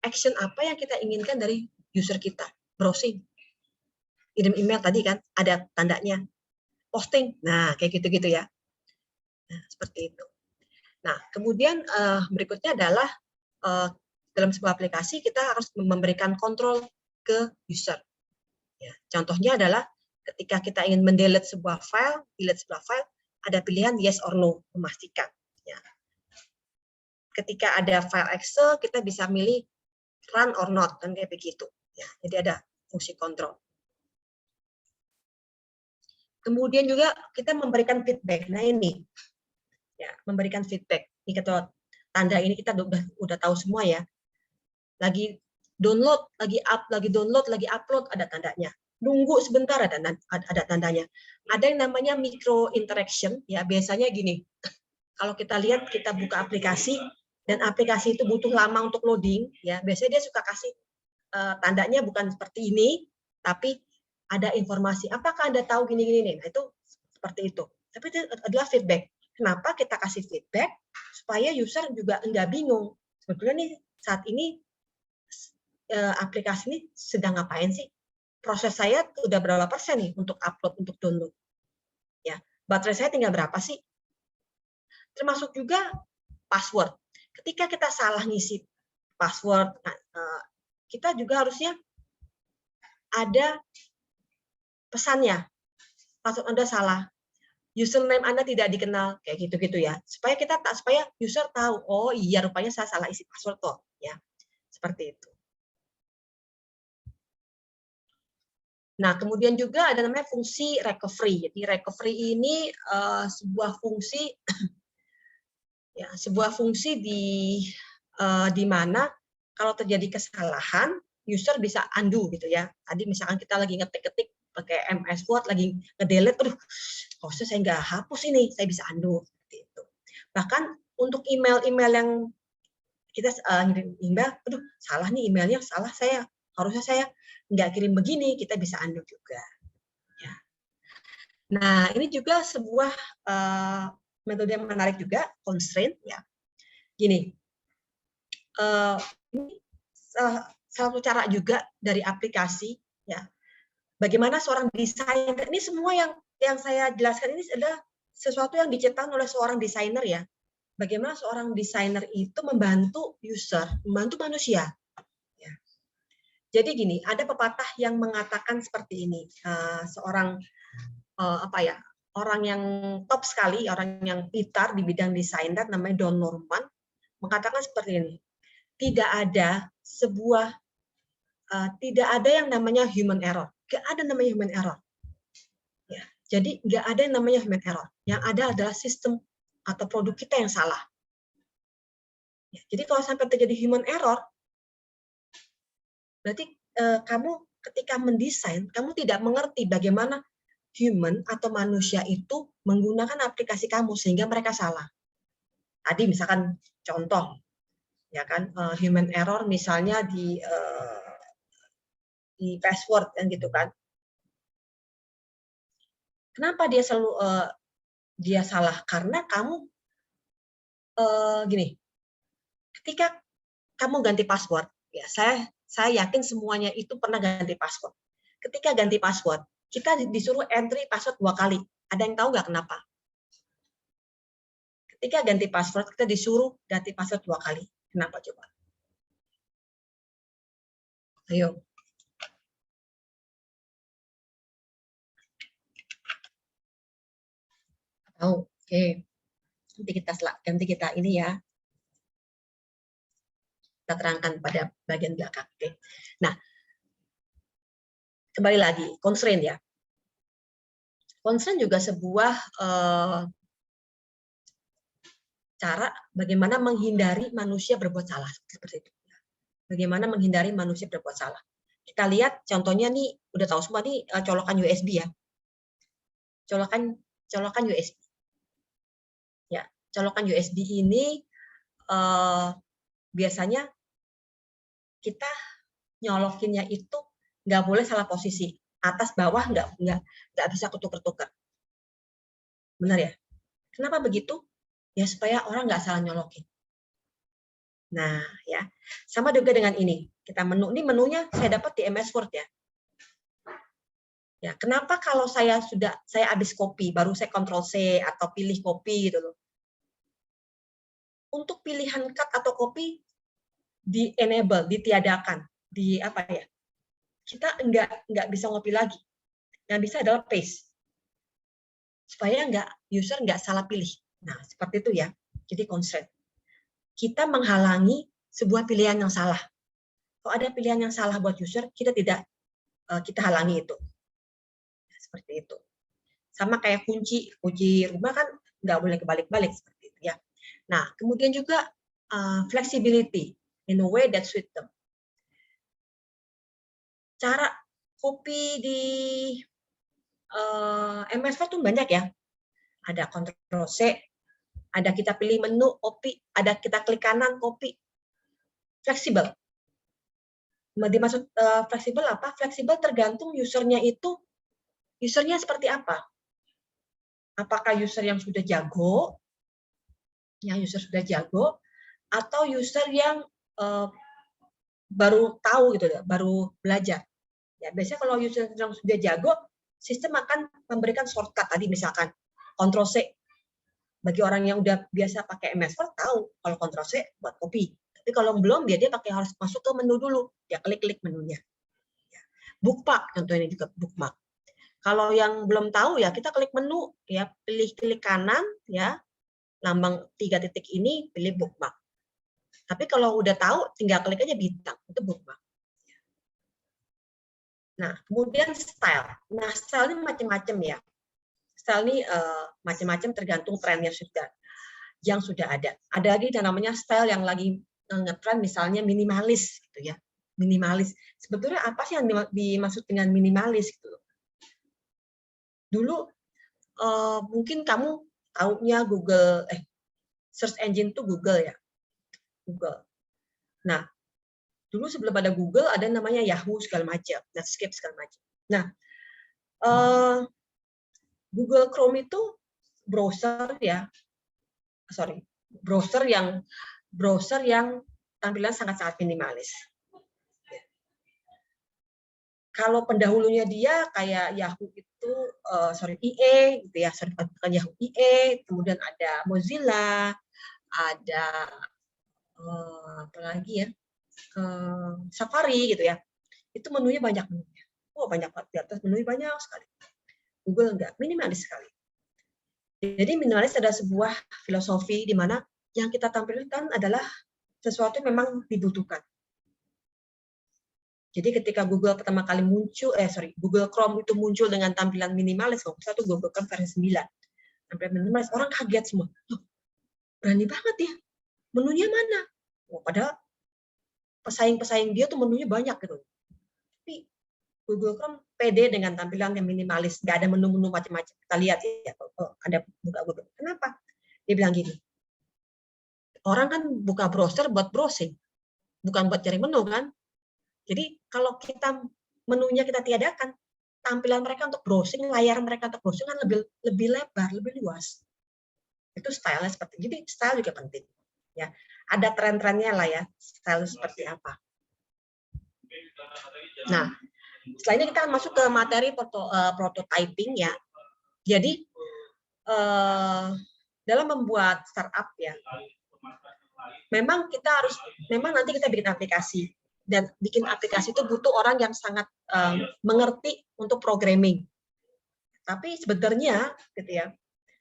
Action apa yang kita inginkan dari user kita? Browsing. Kirim email tadi kan ada tandanya. Posting. Nah, kayak gitu-gitu ya. Nah, seperti itu. Nah, kemudian berikutnya adalah dalam sebuah aplikasi kita harus memberikan kontrol ke user. Ya, contohnya adalah ketika kita ingin mendelete sebuah file, ada pilihan yes or no, memastikan. Ya. Ketika ada file Excel, kita bisa milih run or not, dan kayak begitu. Ya, jadi ada fungsi kontrol. Kemudian juga kita memberikan feedback. Nah ini, ya, memberikan feedback. Ini kata tanda ini kita udah tahu semua ya. Lagi download, lagi download, lagi upload ada tandanya. Nunggu sebentar ada tandanya. Ada yang namanya micro interaction. Ya biasanya gini. Kalau kita lihat kita buka aplikasi dan aplikasi itu butuh lama untuk loading, ya biasanya dia suka kasih tandanya bukan seperti ini, tapi ada informasi. Apakah Anda tahu gini-gini? Nah, itu seperti itu. Tapi itu adalah feedback. Kenapa kita kasih feedback? Supaya user juga enggak bingung. Sebetulnya nih saat ini aplikasi ini sedang ngapain sih? Proses saya udah berapa persen nih untuk upload, untuk download? Ya, baterai saya tinggal berapa sih? Termasuk juga password. Ketika kita salah ngisi password, kita juga harusnya ada pesannya. Password Anda salah, username Anda tidak dikenal, kayak gitu-gitu ya. Supaya user tahu, oh iya rupanya saya salah isi password kok, ya. Seperti itu. Nah, kemudian juga ada namanya fungsi recovery. Jadi recovery ini sebuah fungsi di mana kalau terjadi kesalahan user bisa undo gitu ya. Tadi misalkan kita lagi ngetik-ketik pakai MS Word lagi ngedelete, aduh, saya nggak hapus ini, saya bisa undo seperti itu. Bahkan untuk email-email yang kita ngirim email, aduh harusnya saya nggak kirim begini, kita bisa undo juga. Nah, ini juga sebuah metode yang menarik juga, constraint ya. Gini, ini salah satu cara juga dari aplikasi ya. Bagaimana seorang desainer, ini semua yang saya jelaskan ini adalah sesuatu yang diciptakan oleh seorang desainer ya. Bagaimana seorang desainer itu membantu user, membantu manusia. Ya. Jadi gini, ada pepatah yang mengatakan seperti ini, seorang orang yang top sekali, orang yang pintar di bidang desainer namanya Don Norman mengatakan seperti ini. Tidak ada yang namanya human error. Nggak ada namanya human error. Ya, jadi nggak ada yang namanya human error. Yang ada adalah sistem atau produk kita yang salah. Ya, jadi kalau sampai terjadi human error, berarti kamu ketika mendesain, kamu tidak mengerti bagaimana human atau manusia itu menggunakan aplikasi kamu sehingga mereka salah. Tadi misalkan contoh, ya kan, human error misalnya di password kan gitu kan. Kenapa dia selalu dia salah? Karena kamu gini, ketika kamu ganti password, ya saya yakin semuanya itu pernah ganti password. Ketika ganti password, kita disuruh entry password 2 kali. Ada yang tahu nggak kenapa? Ketika ganti password, kita disuruh ganti password 2 kali. Kenapa coba? Ayo. Tahu? Oke. Nanti kita ini ya. Kita terangkan pada bagian belakang. Oke. Nah, kembali lagi, constraint ya. Constraint juga sebuah cara bagaimana menghindari manusia berbuat salah. Seperti itu. Bagaimana menghindari manusia berbuat salah. Kita lihat contohnya nih, udah tahu semua nih colokan USB ya. Colokan USB. Ya, colokan USB ini biasanya kita nyolokinnya itu nggak boleh salah posisi. Atas bawah nggak bisa ketukar-tukar. Benar ya? Kenapa begitu? Ya supaya orang nggak salah nyolokin. Nah, ya. Sama juga dengan ini. Kita ini menunya saya dapat di MS Word ya. Ya, kenapa kalau saya habis copy, baru saya Ctrl C atau pilih copy gitu loh. Untuk pilihan cut atau copy di enable, ditiadakan, kita nggak bisa copy lagi. Yang bisa adalah paste. Supaya user nggak salah pilih. Nah, seperti itu ya. Jadi constraint. Kita menghalangi sebuah pilihan yang salah. Kalau ada pilihan yang salah buat user, kita halangi itu. Seperti itu. Sama kayak kunci rumah kan nggak boleh kebalik-balik seperti itu ya. Nah, kemudian juga flexibility in a way that suits them. Cara copy di MS Word tuh banyak ya. Ada Ctrl C, ada kita pilih menu copy, ada kita klik kanan copy. Fleksibel. Dimaksud fleksibel apa? Fleksibel tergantung usernya seperti apa. Apakah user yang sudah jago, atau user yang baru tahu gitu, baru belajar. Ya, biasanya kalau user yang sudah jago, sistem akan memberikan shortcut tadi misalkan Ctrl C. Bagi orang yang udah biasa pakai MS Word tahu kalau Ctrl C buat copy. Tapi kalau belum dia harus masuk ke menu dulu. Dia klik menunya. Bookmark contohnya juga bookmark. Kalau yang belum tahu ya kita klik menu ya, pilih klik kanan ya. Lambang 3 titik ini pilih bookmark. Tapi kalau udah tahu tinggal klik aja bintang, itu bookmark. Nah, kemudian style. Nah, style ini macam-macam ya. Style ini macam-macam tergantung trennya yang sudah ada. Ada lagi yang namanya style yang lagi ngetren misalnya minimalis gitu ya. Minimalis. Sebetulnya apa sih yang dimaksud dengan minimalis gitu loh. Dulu mungkin kamu taunya Google search engine itu Google ya. Google. Nah, dulu sebelum ada Google ada namanya Yahoo segala macam, Netscape segala macam. Nah, Google Chrome itu browser ya, browser yang tampilan sangat-sangat minimalis. Kalau pendahulunya dia kayak Yahoo itu, IE gitu ya, bukan Yahoo, IE, kemudian ada Mozilla, ada apa lagi ya, Safari gitu ya, itu menunya banyak menunya. Oh banyak banget, di atas menunya banyak sekali. Google enggak, minimalis sekali. Jadi minimalis ada sebuah filosofi di mana yang kita tampilkan adalah sesuatu yang memang dibutuhkan. Jadi ketika Google pertama kali muncul, Google Chrome itu muncul dengan tampilan minimalis, satu Google Chrome versi 9. Tampilan minimalis, orang kaget semua. Loh, berani banget ya, menunya mana? Oh, padahal pesaing-pesaing dia tuh menunya banyak gitu. Tapi Google Chrome pede dengan tampilan yang minimalis, nggak ada menu-menu macam-macam. Kita lihat ya, ada buka Google. Kenapa? Dia bilang gini, orang kan buka browser buat browsing, bukan buat cari menu kan? Jadi kalau kita menunya kita tiadakan, tampilan mereka untuk browsing, layar mereka untuk browsing kan lebih lebar, lebih luas. Itu stylenya seperti. Jadi style juga penting. Ya, ada tren-trennya lah ya, style seperti apa. Nah, setelah ini kita masuk ke materi prototyping ya. Jadi dalam membuat startup ya, memang nanti kita bikin aplikasi. Dan bikin aplikasi itu butuh orang yang sangat mengerti untuk programming. Tapi sebenarnya, gitu ya,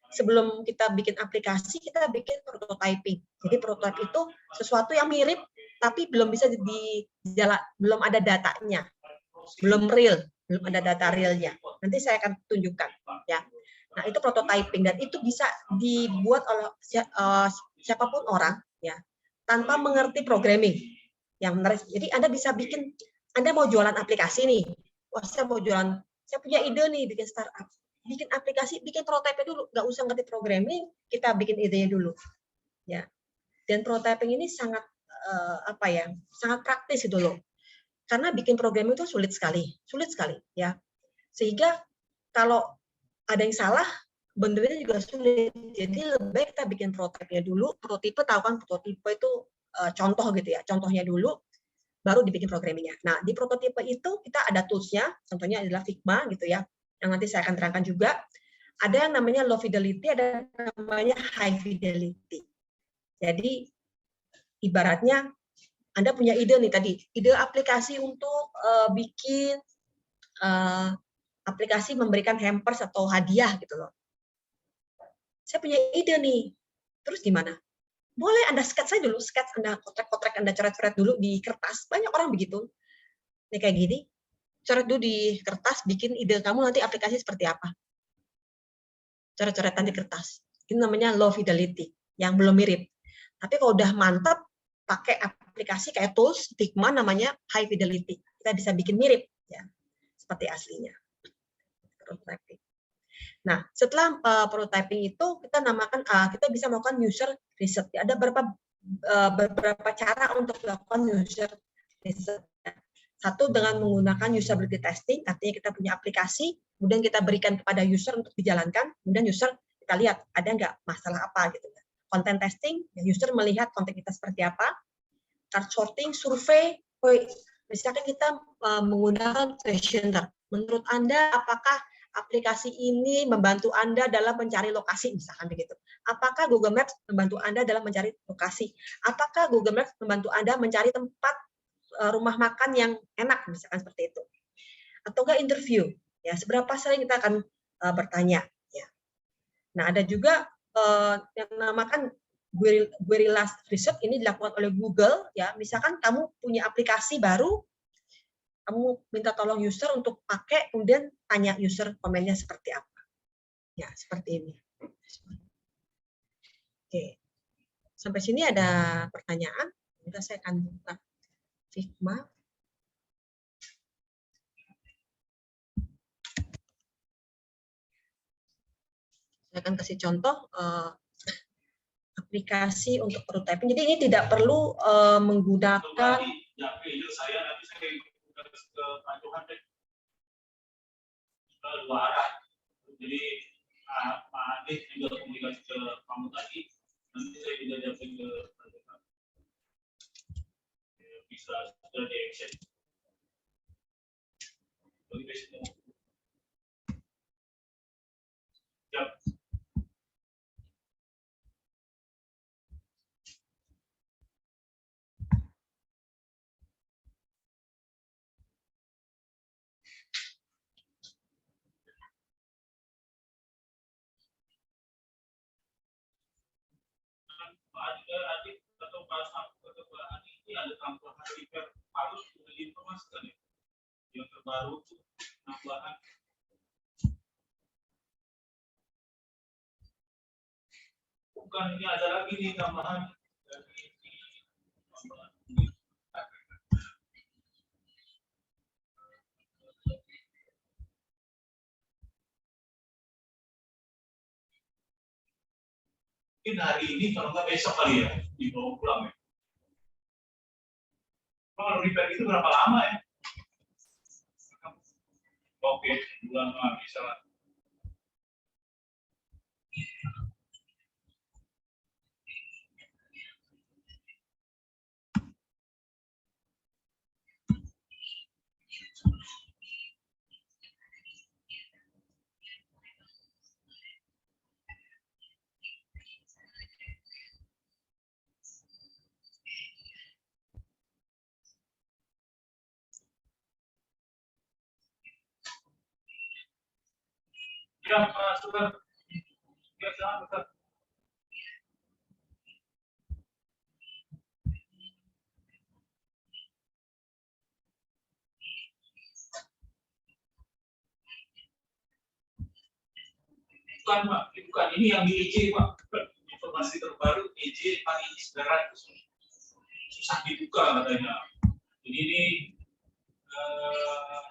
sebelum kita bikin aplikasi, kita bikin prototyping. Jadi prototype itu sesuatu yang mirip, tapi belum bisa belum ada datanya, belum real, belum ada data realnya. Nanti saya akan tunjukkan, ya. Nah itu prototyping dan itu bisa dibuat oleh siapapun orang, ya, tanpa mengerti programming. Yang menarik. Jadi Anda bisa bikin, Anda mau jualan aplikasi nih. Wah, saya punya ide nih bikin startup. Bikin aplikasi, bikin prototype dulu. Nggak usah ngerti programming, kita bikin idenya dulu. Ya. Dan prototyping ini sangat sangat praktis itu loh. Karena bikin programming itu sulit sekali ya. Sehingga kalau ada yang salah, benernya juga sulit. Jadi lebih baik kita bikin prototype-nya dulu. Prototipe, tahu kan prototipe itu contoh gitu ya, contohnya dulu, baru dibikin programmingnya. Nah, di prototipe itu kita ada tools-nya, contohnya adalah Figma gitu ya, yang nanti saya akan terangkan juga. Ada yang namanya low fidelity, ada yang namanya high fidelity. Jadi, ibaratnya Anda punya ide nih tadi, ide aplikasi untuk bikin aplikasi memberikan hampers atau hadiah gitu loh. Saya punya ide nih, terus gimana? Boleh Anda sketch dulu, Anda kotrek-kotrek, Anda coret-coret dulu di kertas. Banyak orang begitu. Ini kayak gini, coret dulu di kertas, bikin ide kamu nanti aplikasi seperti apa. Coret-coretan di kertas. Ini namanya low fidelity, yang belum mirip. Tapi kalau udah mantap, pakai aplikasi kayak tools, Figma namanya high fidelity. Kita bisa bikin mirip, ya, seperti aslinya. Prototyping. Nah, setelah prototyping itu kita namakan, kita bisa melakukan user research. Ada beberapa cara untuk melakukan user research. Satu dengan menggunakan usability testing, artinya kita punya aplikasi, kemudian kita berikan kepada user untuk dijalankan, kemudian user kita lihat ada nggak masalah apa gitu. Content testing, user melihat konten kita seperti apa. Card sorting, survei, misalkan kita menggunakan questionnaire. Menurut Anda apakah aplikasi ini membantu Anda dalam mencari lokasi, misalkan begitu. Apakah Google Maps membantu Anda dalam mencari lokasi? Apakah Google Maps membantu Anda mencari tempat rumah makan yang enak, misalkan seperti itu. Atau enggak interview, ya seberapa sering kita akan bertanya. Ya. Nah ada juga yang namakan guerrilla research, ini dilakukan oleh Google. Ya, misalkan kamu punya aplikasi baru, kamu minta tolong user untuk pakai, kemudian tanya user komennya seperti apa. Ya, seperti ini. Oke. Sampai sini ada pertanyaan? Nanti saya akan buka Figma. Saya akan kasih contoh aplikasi untuk prototyping. Jadi ini tidak perlu menggunakan Pak Ade juga komunikasi ke kamu tadi, nanti saya juga jawabin ke bisa sudah di action. Bagi besok. Siap. Adik atau Pak Sampo atau Pak Adi ini ada tambahan repair harus diinformasikan ya. Yang terbaru itu tambahan. Bukan ini ada lagi nih tambahan dari tambahan. Mungkin hari ini kalau nggak besok kali ya dibawa pulang ya. Kalau repair itu berapa lama ya? Oke, bulan bisa lah. Ya, Pak Sugeng. Ya, silakan, Ustaz. Bukan, Pak. Bukan. Ini yang di EJ, Pak. Informasi terbaru EJ hari ini 900. Susah dibuka katanya. Jadi ini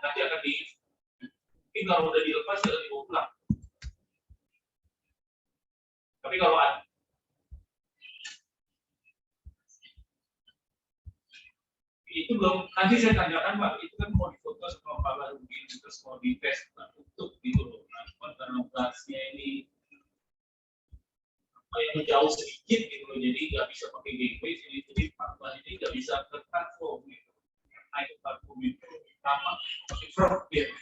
nanti akan mungkin kalau udah dilepas ya dibawa pulang. Tapi kalau ada itu belum, nanti saya tanyakan Pak, itu kan mau difoto sama Pak Barudin, terus mau dites untuk gitu loh. Nah, cuma karena operasinya ini apa yang jauh sedikit gitu loh, jadi nggak bisa pakai gateway, jadi Pak ini nggak bisa ke platform gitu. Naik ke platform itu sama pakai fraud gitu.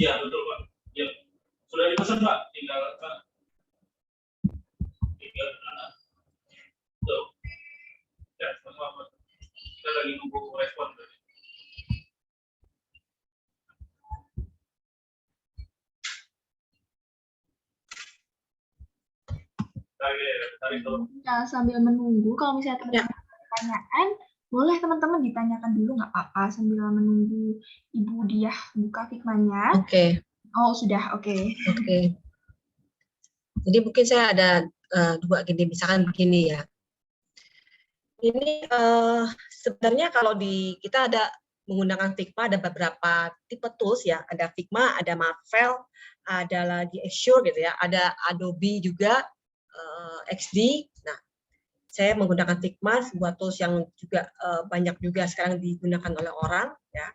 Iya betul Pak. Ya. Sudah dipesan Pak, tinggal tuh. Ya, sama-sama. Kita lagi nunggu respon dari. Nah, sambil menunggu, kalau misalnya teman-teman ada pertanyaan, boleh teman-teman ditanyakan dulu, nggak apa-apa, sambil menunggu Ibu Diah buka Figma-nya. Oke. Oh, sudah, oke. Oke. Jadi mungkin saya ada dua gini, misalkan begini ya. Ini sebenarnya kalau kita ada menggunakan Figma, ada beberapa tipe tools ya. Ada Figma, ada Marvel, ada lagi Azure gitu ya. Ada Adobe juga, XD. Nah, saya menggunakan Figma, sebuah tools yang juga banyak juga sekarang digunakan oleh orang ya.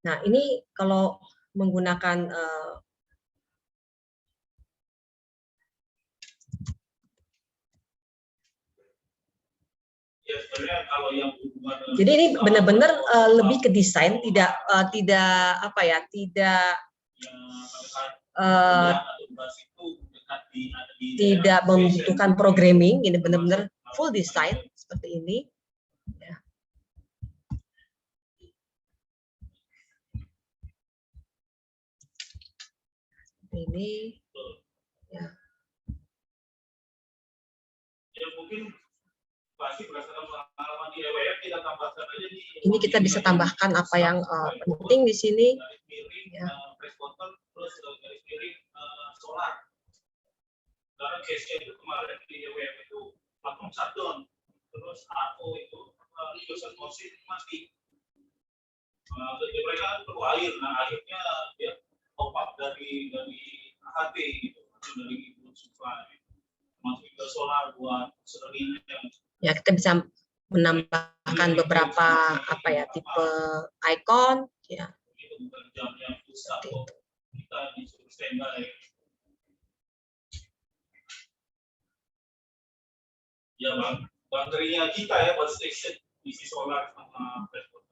Nah, ini kalau menggunakan jadi ini benar-benar lebih ke desain, tidak apa ya, tidak membutuhkan programming, ini benar-benar full design seperti ini. Ya. Ini ya. Ini kita bisa tambahkan apa yang penting di sini. Ya. Karena case-nya itu kemarin di EWF itu platform shutdown, terus AO itu user porsi mati. Jadi mereka kan perlu air, nah airnya dia top up dari AHT gitu, atau dari input supply, termasuk juga solar buat selerinya. Ya, kita bisa menambahkan beberapa apa ya tipe icon ya. Itu bukan jamnya pusat kok, kita disuruh standby. Ya bang, baterainya kita ya buat station isi solar sama platform.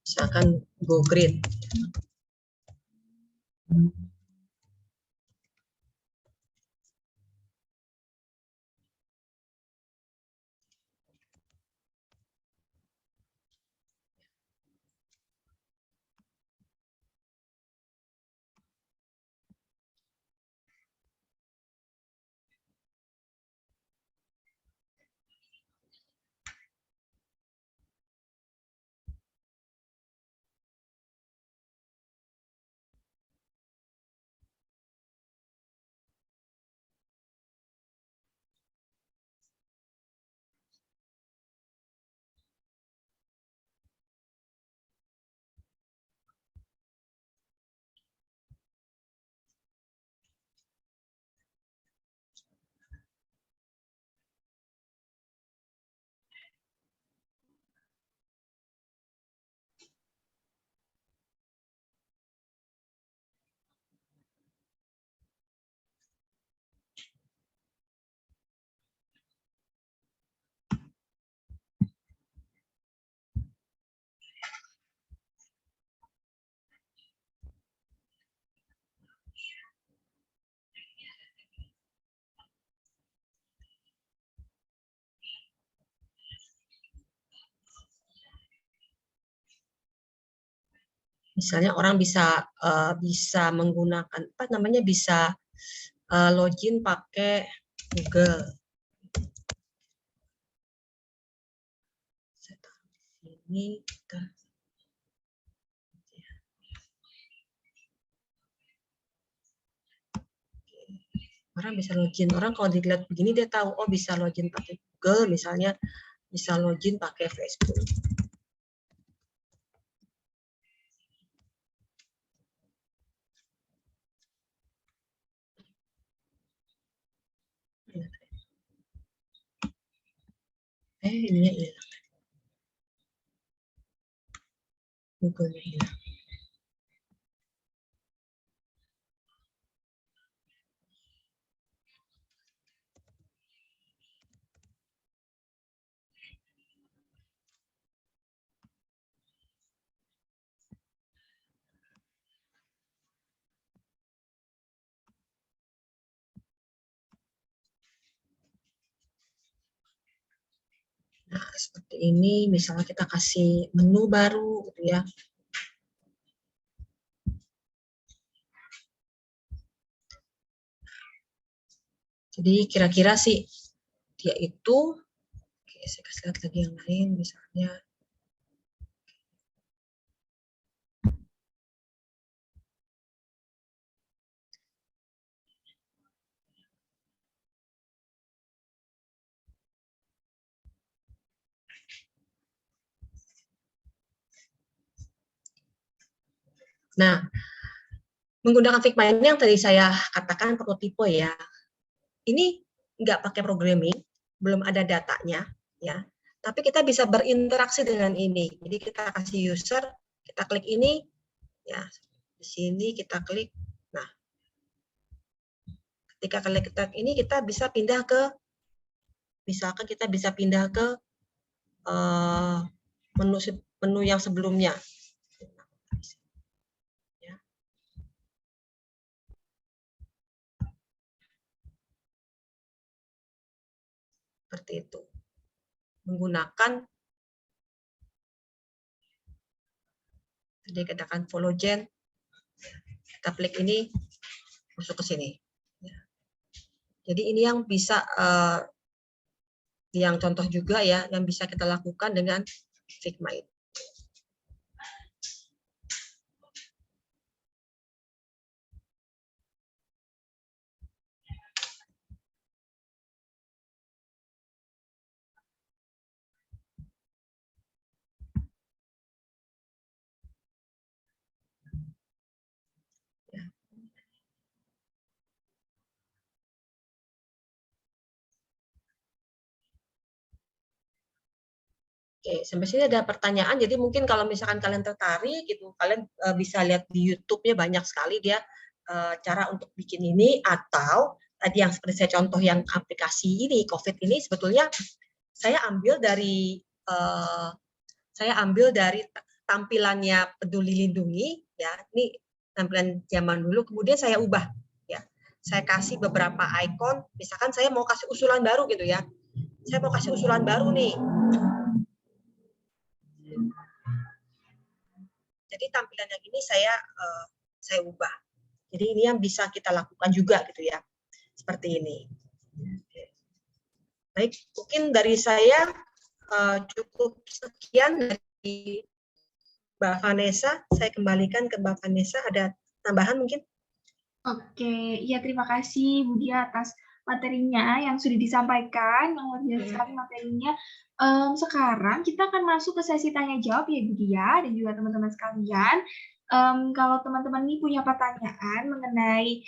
Misalkan go grid. Misalnya orang bisa menggunakan apa namanya bisa login pakai Google. Saya taruh di sini kita orang bisa login. Orang kalau dilihat begini dia tahu oh bisa login pakai Google, misalnya bisa login pakai Facebook. Ininya hilang. Google-nya hilang. Nah, seperti ini, misalnya kita kasih menu baru, gitu ya. Jadi kira-kira sih dia itu, oke, saya kasih lihat lagi yang lain, misalnya. Nah, menggunakan Figma ini yang tadi saya katakan prototipe ya. Ini nggak pakai programming, belum ada datanya, ya. Tapi kita bisa berinteraksi dengan ini. Jadi kita kasih user, kita klik ini, ya. Di sini kita klik. Nah, ketika klik ini kita bisa pindah ke, misalkan kita bisa pindah ke menu yang sebelumnya. Seperti itu. Menggunakan tadi katakan follow gen, kita klik ini masuk ke sini. Jadi ini yang bisa yang contoh juga ya yang bisa kita lakukan dengan Figma itu. Oke, sampai sini ada pertanyaan. Jadi mungkin kalau misalkan kalian tertarik gitu, kalian bisa lihat di YouTube-nya banyak sekali dia cara untuk bikin ini, atau tadi yang seperti saya contoh yang aplikasi ini COVID ini sebetulnya saya ambil dari tampilannya Peduli Lindungi ya. Ini tampilan zaman dulu, kemudian saya ubah ya. Saya kasih beberapa ikon, misalkan saya mau kasih usulan baru gitu ya. Saya mau kasih usulan baru nih. Jadi tampilan yang ini saya ubah. Jadi ini yang bisa kita lakukan juga gitu ya. Seperti ini. Baik, mungkin dari saya cukup sekian dari Mbak Vanessa. Saya kembalikan ke Mbak Vanessa. Ada tambahan mungkin? Oke, ya terima kasih Bu Dia atas materinya yang sudah disampaikan, yang luar biasa sekali materinya. Sekarang kita akan masuk ke sesi tanya jawab ya Bu Dia dan juga teman-teman sekalian. Kalau teman-teman ini punya pertanyaan mengenai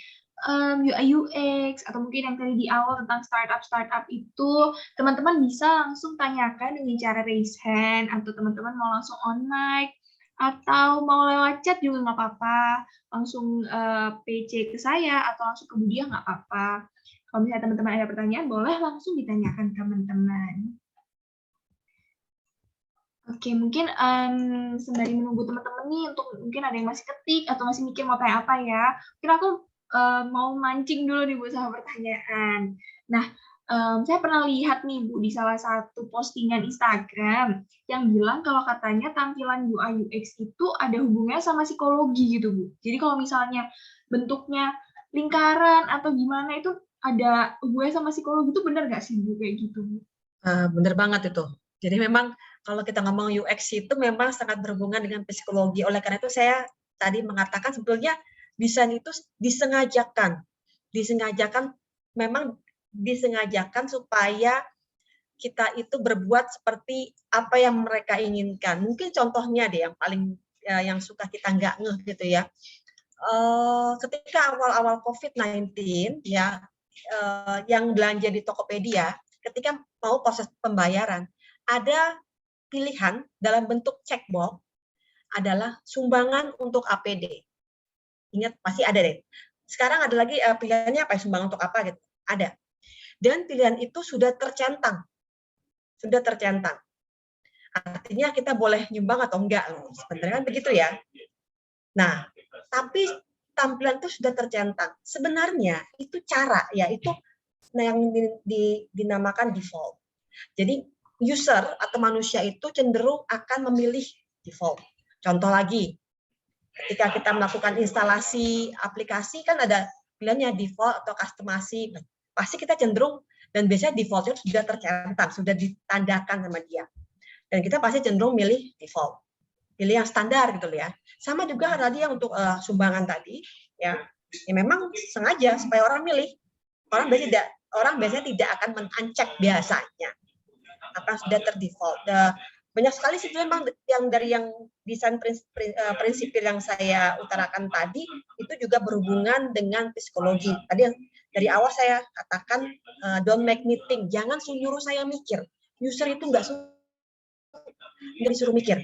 UI UX atau mungkin yang tadi di awal tentang startup itu, teman-teman bisa langsung tanyakan dengan cara raise hand, atau teman-teman mau langsung on mic, atau mau lewat chat juga nggak apa-apa, langsung PC ke saya atau langsung ke Bu Dia nggak apa-apa. Kalau misalnya teman-teman ada pertanyaan, boleh langsung ditanyakan teman-teman. Oke, mungkin sembari menunggu teman-teman nih untuk mungkin ada yang masih ketik atau masih mikir mau tanya apa ya. Mungkin aku mau mancing dulu nih Bu sama pertanyaan. Nah, saya pernah lihat nih Bu di salah satu postingan Instagram yang bilang kalau katanya tampilan UI UX itu ada hubungannya sama psikologi gitu Bu. Jadi kalau misalnya bentuknya lingkaran atau gimana itu ada hubungannya sama psikologi, itu benar nggak sih Bu kayak gitu Bu? Bener banget itu. Jadi memang kalau kita ngomong UX itu memang sangat berhubungan dengan psikologi. Oleh karena itu saya tadi mengatakan sebetulnya desain itu disengajakan memang disengajakan supaya kita itu berbuat seperti apa yang mereka inginkan. Mungkin contohnya deh yang paling yang suka kita nggak ngeh gitu ya. Ketika awal-awal COVID-19 ya, yang belanja di Tokopedia, ketika mau proses pembayaran, ada pilihan dalam bentuk checkbox adalah sumbangan untuk APD. Ingat, pasti ada deh. Sekarang ada lagi pilihannya apa, sumbangan untuk apa gitu. Ada. Dan pilihan itu sudah tercentang. Artinya kita boleh nyumbang atau enggak loh. Sebenarnya kan begitu ya. Nah, tapi tampilan itu sudah tercentang. Sebenarnya itu cara ya, itu yang dinamakan default. Jadi user atau manusia itu cenderung akan memilih default. Contoh lagi, ketika kita melakukan instalasi aplikasi kan ada pilihannya default atau customasi. Pasti kita cenderung, dan biasanya defaultnya sudah tercentang, sudah ditandakan sama dia. Dan kita pasti cenderung milih default. Pilih yang standar gitu ya. Sama juga tadi yang untuk sumbangan tadi, ya memang sengaja supaya orang milih. Orang biasanya tidak akan men-uncheck biasanya. Apa sudah terdefault. Banyak sekali sih memang yang dari yang desain prinsip yang saya utarakan tadi itu juga berhubungan dengan psikologi. Tadi yang dari awal saya katakan don't make me think, jangan nyuruh saya mikir. User itu nggak disuruh mikir.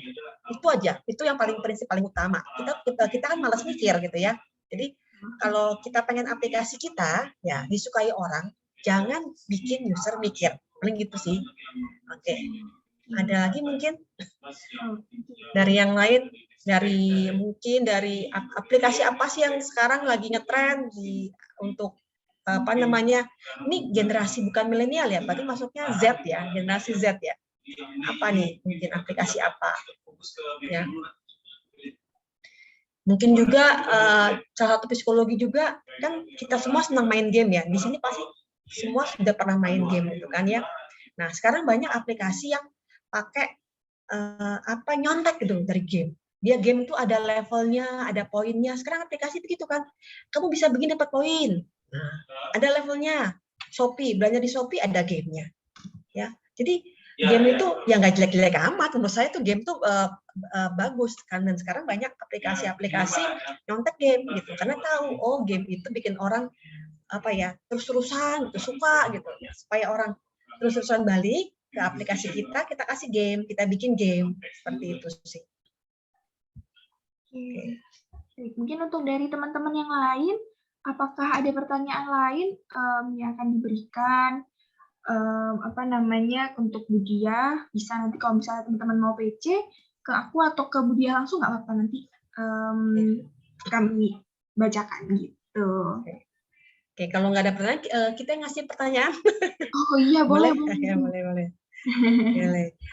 Itu aja. Itu yang prinsip paling utama. Kita kan malas mikir gitu ya. Jadi kalau kita pengen aplikasi kita ya disukai orang, jangan bikin user mikir. Paling gitu sih. Oke. Ada lagi mungkin dari yang lain, dari aplikasi apa sih yang sekarang lagi ngetren untuk apa namanya, ini generasi bukan milenial ya, berarti masuknya Z ya, generasi Z ya. Apa nih, mungkin aplikasi apa ya. Mungkin juga salah satu psikologi juga, kan kita semua senang main game ya, di sini pasti semua sudah pernah main game gitu kan ya. Nah sekarang banyak aplikasi yang pakai nyontek gitu dari game. Dia game itu ada levelnya, ada poinnya. Sekarang aplikasi begitu kan, kamu bisa begini dapat poin. Nah, ada levelnya. Shopee, belanja di Shopee ada gamenya. Ya, jadi game itu ya nggak jelek-jelek amat. Menurut saya tuh game tuh bagus kan. Dan sekarang banyak aplikasi-aplikasi nyontek game gitu. Karena tahu, oh game itu bikin orang apa ya terus-terusan gitu, suka gitu. Supaya orang terus-terusan balik, ke aplikasi kita kasih game, kita bikin game. Seperti itu sih. Oke. Baik, mungkin untuk dari teman-teman yang lain, apakah ada pertanyaan lain yang akan diberikan untuk Budia? Bisa nanti kalau misalnya teman-teman mau PC ke aku atau ke Budia langsung nggak apa-apa, nanti kami bacakan gitu. Oke, kalau nggak ada pertanyaan, kita ngasih pertanyaan. Oh iya, boleh. Ya, boleh.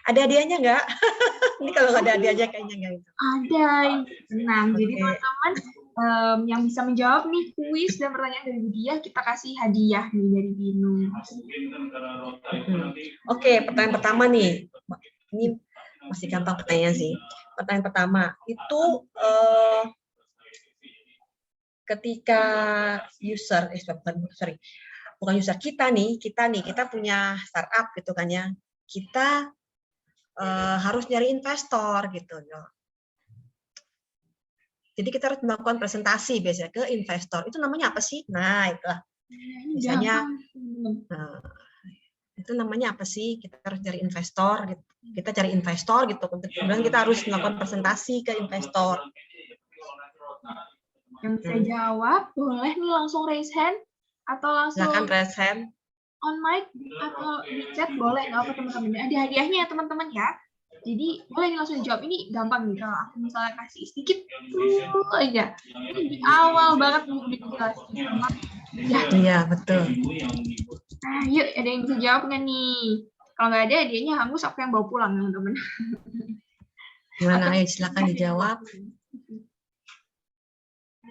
Ada hadiahnya nggak? Ini kalau nggak ada hadiahnya kayaknya nggak itu. Ada, tenang. Jadi teman-teman yang bisa menjawab nih kuis dan pertanyaan dari Budia, kita kasih hadiah nih dari Binu. Oke, pertanyaan pertama nih. Ini masih gampang pertanyaan sih. Pertanyaan pertama itu ketika bukan user kita punya startup gitu kan ya. Kita harus nyari investor gitu ya. Jadi kita harus melakukan presentasi biasanya ke investor. Itu namanya apa sih? Nah, itulah. Misalnya, itu namanya apa sih? Kita harus cari investor. Gitu. Kita cari investor gitu. Kemudian kita harus melakukan presentasi ke investor. Yang bisa jawab, boleh nih langsung raise hand atau langsung silakan raise hand. On mic atau di chat boleh, nggak apa teman-teman. Ada hadiahnya ya teman-teman ya. Jadi boleh langsung dijawab. Ini gampang nih kalau aku misalnya kasih sedikit aja. Ini di awal banget nih udah dijelasin. Ya. Iya, betul. Nah, yuk ada yang bisa jawab nggak nih? Kalau nggak ada, hadiahnya hangus aku yang bawa pulang teman-teman. Gimana? Ayo silakan dijawab.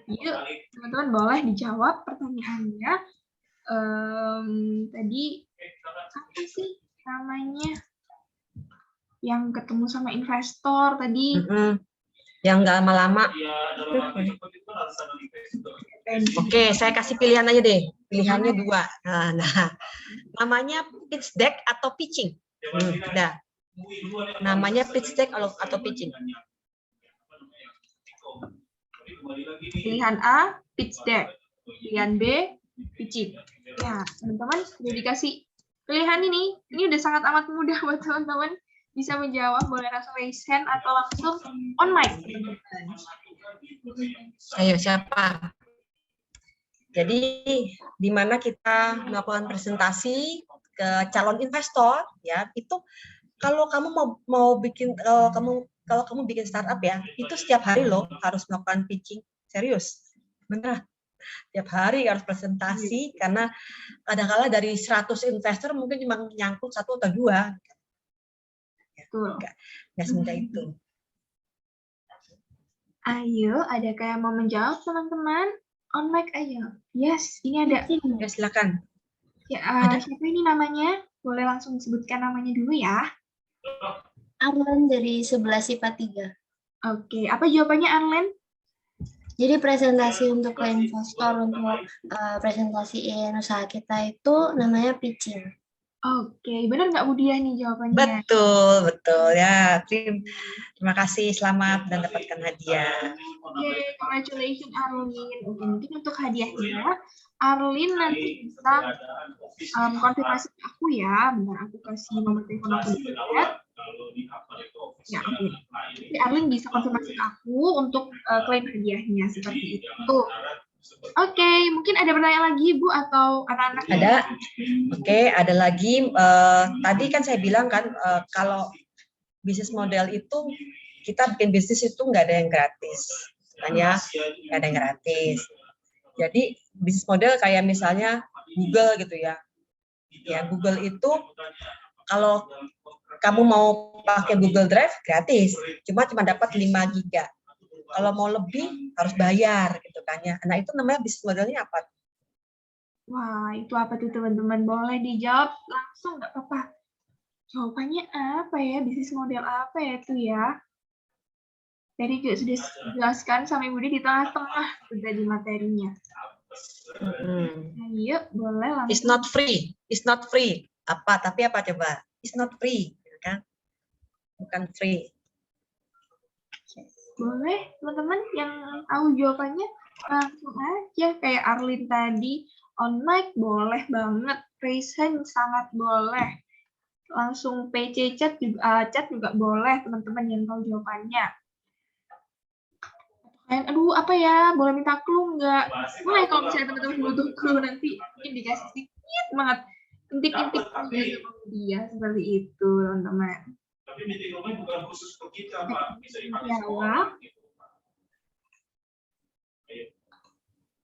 Yuk, teman-teman boleh dijawab pertanyaannya. Tadi apa sih namanya? Yang ketemu sama investor tadi. Yang nggak lama-lama. Oke, saya kasih pilihan aja deh. Pilihannya 2. Nah, namanya pitch deck atau pitching. Nah, namanya pitch deck atau pitching. Pilihan A, pitch deck. Pilihan B, pitching. Ya, teman-teman sudah dikasih pilihan ini. Ini udah sangat amat mudah buat teman-teman. Bisa menjawab, boleh langsung raise hand atau langsung on mic. Ayo, siapa? Jadi, di mana kita melakukan presentasi ke calon investor, ya, itu kalau kamu mau bikin, kalau kamu bikin startup ya, itu setiap hari loh harus melakukan pitching. Serius, benar. Setiap hari harus presentasi, karena kadang-kala dari 100 investor mungkin cuma nyangkut 1 atau 2. Nggak semudah itu. Ayo, ada kayak mau menjawab teman-teman? On mic ayo. Yes, ini ada. Ya, silakan. Ya, siapa ini namanya? Boleh langsung disebutkan namanya dulu ya. Arlen dari 11 IPA 3. Oke, apa jawabannya Arlen? Jadi presentasi untuk ke investor, untuk presentasiin usaha kita itu namanya pitching. Oke, benar nggak Budia nih jawabannya? Betul ya. Terima kasih, selamat dan dapatkan hadiah. Oke, congratulations Arlin. Oke, mungkin untuk hadiahnya, Arlin nanti bisa konfirmasi ke aku ya. Bentar, aku kasih nomor telepon aku di chat. Ya, oke. Jadi Arlin bisa konfirmasi ke aku untuk klaim hadiahnya seperti itu. Oke, mungkin ada pertanyaan lagi Bu atau anak-anak? Ada. Oke, ada lagi. Tadi kan saya bilang kan kalau bisnis model itu kita bikin bisnis itu nggak ada yang gratis, kan ya? Nggak ada yang gratis. Jadi bisnis model kayak misalnya Google gitu ya. Ya Google itu kalau kamu mau pakai Google Drive gratis, cuma dapat 5 GB. Kalau mau lebih harus bayar gitu kan ya. Nah, itu namanya bisnis modelnya apa? Wah, itu apa tuh teman-teman? Boleh dijawab langsung nggak apa-apa. Jawabannya apa ya? Bisnis model apa ya itu ya? Tadi juga sudah dijelaskan sama Budi di tengah-tengah sudah di materinya. Ayo, boleh langsung. It's not free. It's not free. Apa? Tapi apa coba? It's not free, kan? Bukan free. Boleh, teman-teman yang tahu jawabannya langsung aja kayak Arlin tadi. On mic boleh banget, raise hand sangat boleh. langsung PC chat juga boleh teman-teman yang tahu jawabannya. Aduh, apa ya? Boleh minta clue nggak? Boleh kalau misalnya teman-teman butuh clue nanti mungkin dikasih sedikit banget intip-intip dia seperti itu, teman-teman. Tapi meeting roomnya bukan khusus untuk kita, Pak. Bisa dipakai Ya, semua orang, gitu, Pak. Ayo.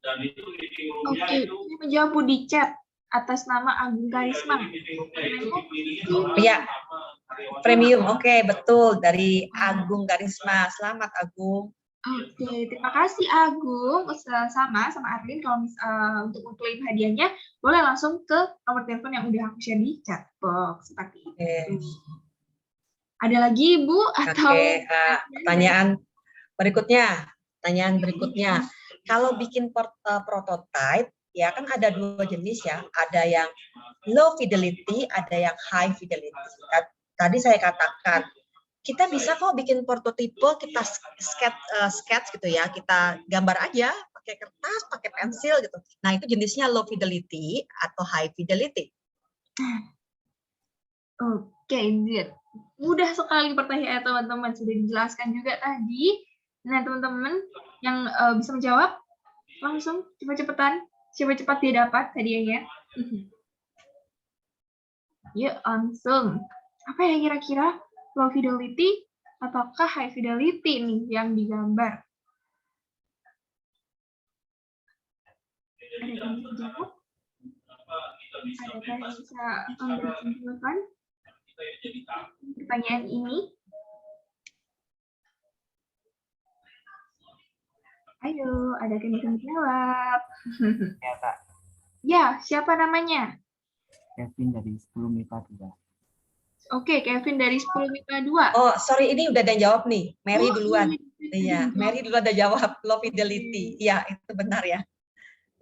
Dan itu meeting roomnya Oke, itu. ini menjawab di chat atas nama Agung Karisma. Jadi meeting roomnya itu dipilihnya orang Iya. sama karyawan. Premium, oke, betul, dari Agung Karisma. Selamat Agung. Oke, terima kasih Agung. Sama Arlin kalau untuk mengklaim hadiahnya boleh langsung ke nomor telepon yang udah aku share di chat box seperti itu. Oke. Ada lagi Ibu atau Pertanyaan berikutnya. Kalau bikin prototype ya kan ada 2 jenis ya. Ada yang low fidelity, ada yang high fidelity. Tadi saya katakan kita bisa kok bikin prototipe, kita sketch gitu ya, kita gambar aja pakai kertas, pakai pensil gitu. Nah, itu jenisnya low fidelity atau high fidelity. Oke, mudah sekali pertanyaan teman-teman, sudah dijelaskan juga tadi. Nah, teman-teman yang bisa menjawab, langsung cepat-cepatan, cepat-cepat dia dapat hadiahnya. Yuk, langsung. Apa ya kira-kira? Low fidelity ataukah high fidelity nih yang digambar? Ada yang bisa jawab? Adakah yang bisa menjawabkan pertanyaan ini? Ayo, ada yang bisa menjawab? Ya, Kak. Ya, siapa namanya? Kevin dari 10 MIPA 2. Oke, Kevin dari 10 MIPA 2. Oh, sorry, ini udah ada yang jawab nih. Mary duluan. Iya, Mary duluan ada jawab. Low fidelity. Iya, itu benar ya.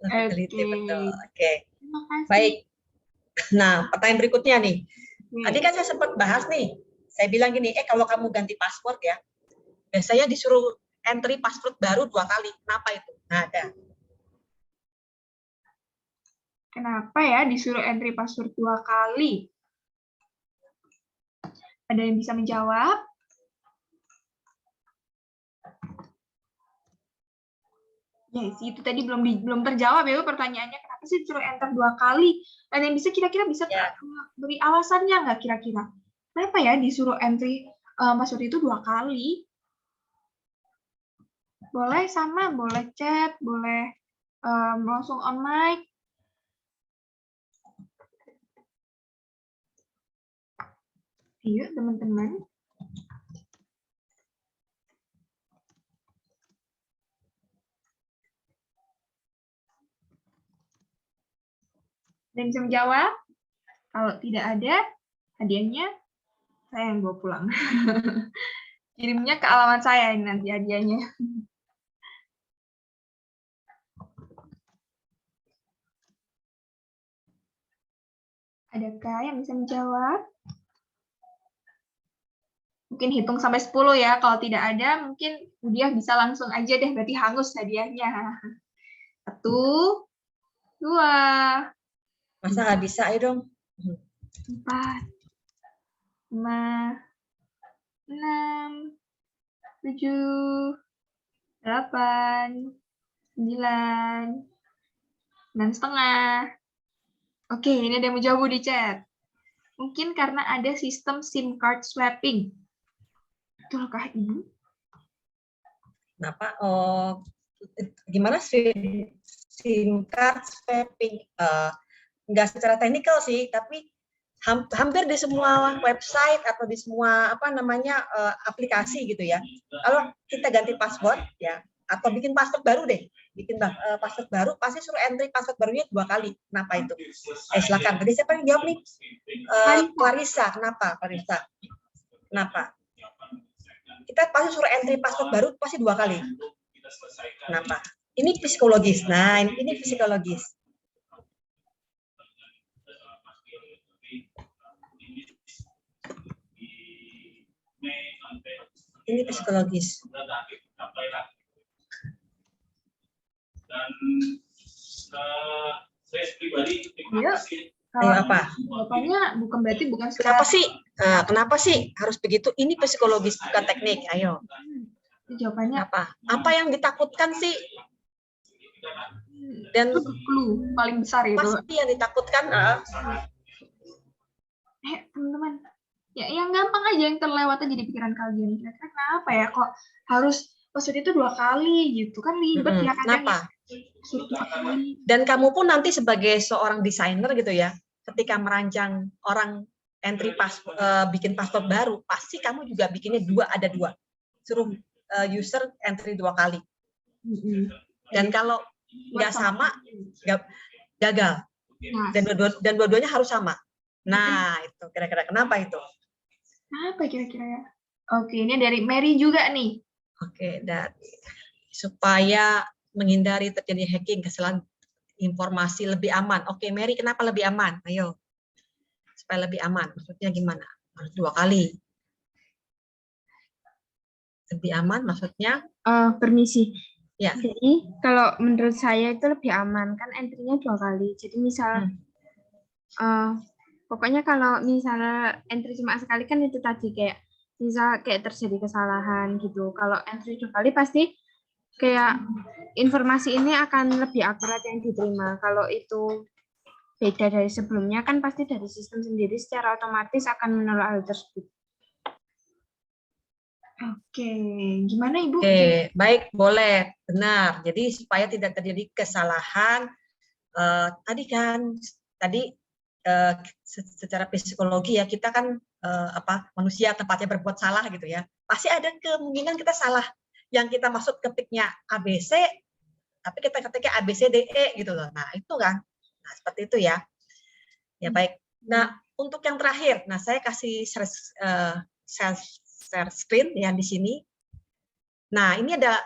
Low fidelity, betul. Oke. Baik. Nah, pertanyaan berikutnya nih. Tadi kan saya sempat bahas nih. Saya bilang gini, kalau kamu ganti password ya, biasanya disuruh entry password baru 2 kali. Kenapa itu? Nah, ada. Kenapa ya disuruh entry password 2 kali? Ada yang bisa menjawab? Ya, sih itu tadi belum terjawab ya pertanyaannya. Kenapa sih disuruh enter 2 kali? Ada yang bisa kira-kira bisa beri alasannya nggak kira-kira? Kenapa ya disuruh entry password itu 2 kali? Boleh sama, boleh chat, boleh langsung on mic. Yuk, teman-teman. Dan bisa menjawab? Kalau tidak ada, hadiahnya saya yang bawa pulang. Kirimnya ke alamat saya ini nanti hadiahnya. Adakah yang bisa menjawab? Mungkin hitung sampai 10 ya. Kalau tidak ada, mungkin Budiah bisa langsung aja deh. Berarti hangus hadiahnya. 1, 2. Masa nggak bisa, ayo dong. 4, 5, 6, 7, 8, 9, 9,5. Oke, ini ada yang menjawab di chat. Mungkin karena ada sistem SIM card swapping. Betulkah Ibu? Kenapa? Oh, gimana SIM card swapping? Nggak secara teknikal sih, tapi hampir di semua website atau di semua aplikasi gitu ya. Kalau kita ganti password ya, atau bikin password baru deh, password baru pasti suruh entry password barunya 2 kali. Kenapa itu? Silakan. Tadi siapa yang jawab nih? Clarissa. Kenapa, Clarissa? Kenapa? Kita pasti suruh entry password baru pasti 2 kali. Kenapa? Ini psikologis. Nah, ini psikologis. Ini psikologis. Dan saya pribadi terima kasih Ayo apa? Jawabannya berarti bukan Kenapa secara sih? Kenapa sih harus begitu? Ini psikologis bukan teknik. Ayo. jawabannya Apa yang ditakutkan sih? Dan clue paling besar itu. pasti yang ditakutkan Teman-teman, ya yang gampang aja yang terlewat aja di pikiran kalian. Kira-kira kenapa ya kok harus password itu 2 kali gitu kan ribet ya kadang. kenapa? Password 2 kali. Dan kamu pun nanti sebagai seorang desainer gitu ya, ketika merancang orang bikin password baru, pasti kamu juga bikinnya ada dua. Suruh user entry 2 kali. Dan kalau nggak sama, gagal. Nah, Dan dua-duanya harus sama. Nah, itu kira-kira kenapa itu? apa kira-kira ya? Oke, ini dari Mary juga nih. Oke, dan supaya menghindari terjadi hacking, kesalahan informasi lebih aman. Oke, Mary, kenapa lebih aman? Ayo, supaya lebih aman. Maksudnya gimana? Harus 2 kali. Lebih aman maksudnya? Permisi. Ya. Jadi kalau menurut saya itu lebih aman kan entry-nya 2 kali. Jadi misal pokoknya kalau misalnya entry cuma sekali kan itu tadi kayak misal kayak terjadi kesalahan gitu. Kalau entry 2 kali pasti kayak informasi ini akan lebih akurat yang diterima. Kalau itu beda dari sebelumnya kan pasti dari sistem sendiri secara otomatis akan menolak hal tersebut. Oke, gimana Ibu? Oke, baik, boleh, benar. Jadi supaya tidak terjadi kesalahan, tadi secara psikologi ya kita kan manusia tempatnya berbuat salah gitu ya. Pasti ada kemungkinan kita salah. Yang kita maksud ketiknya ABC, tapi kita ketiknya ABCDE gitu loh. Nah itu kan, nah seperti itu ya. Ya baik. Nah untuk yang terakhir, nah saya kasih share screen yang di sini. Nah, ini ada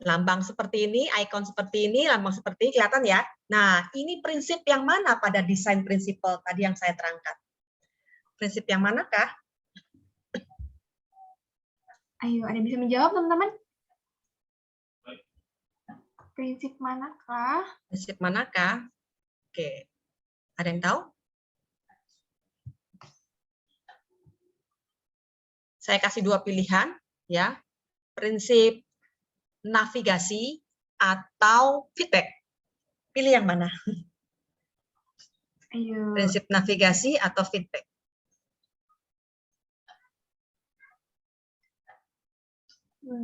lambang seperti ini, icon seperti ini, lambang seperti ini, kelihatan ya. Nah, ini prinsip yang mana pada desain prinsipal tadi yang saya terangkan? Prinsip yang manakah? Ayo, ada yang bisa menjawab, teman-teman? Prinsip manakah? Prinsip manakah? Oke. Ada yang tahu? Saya kasih 2 pilihan, ya. Prinsip navigasi atau feedback. Pilih yang mana? Ayo. Prinsip navigasi atau feedback?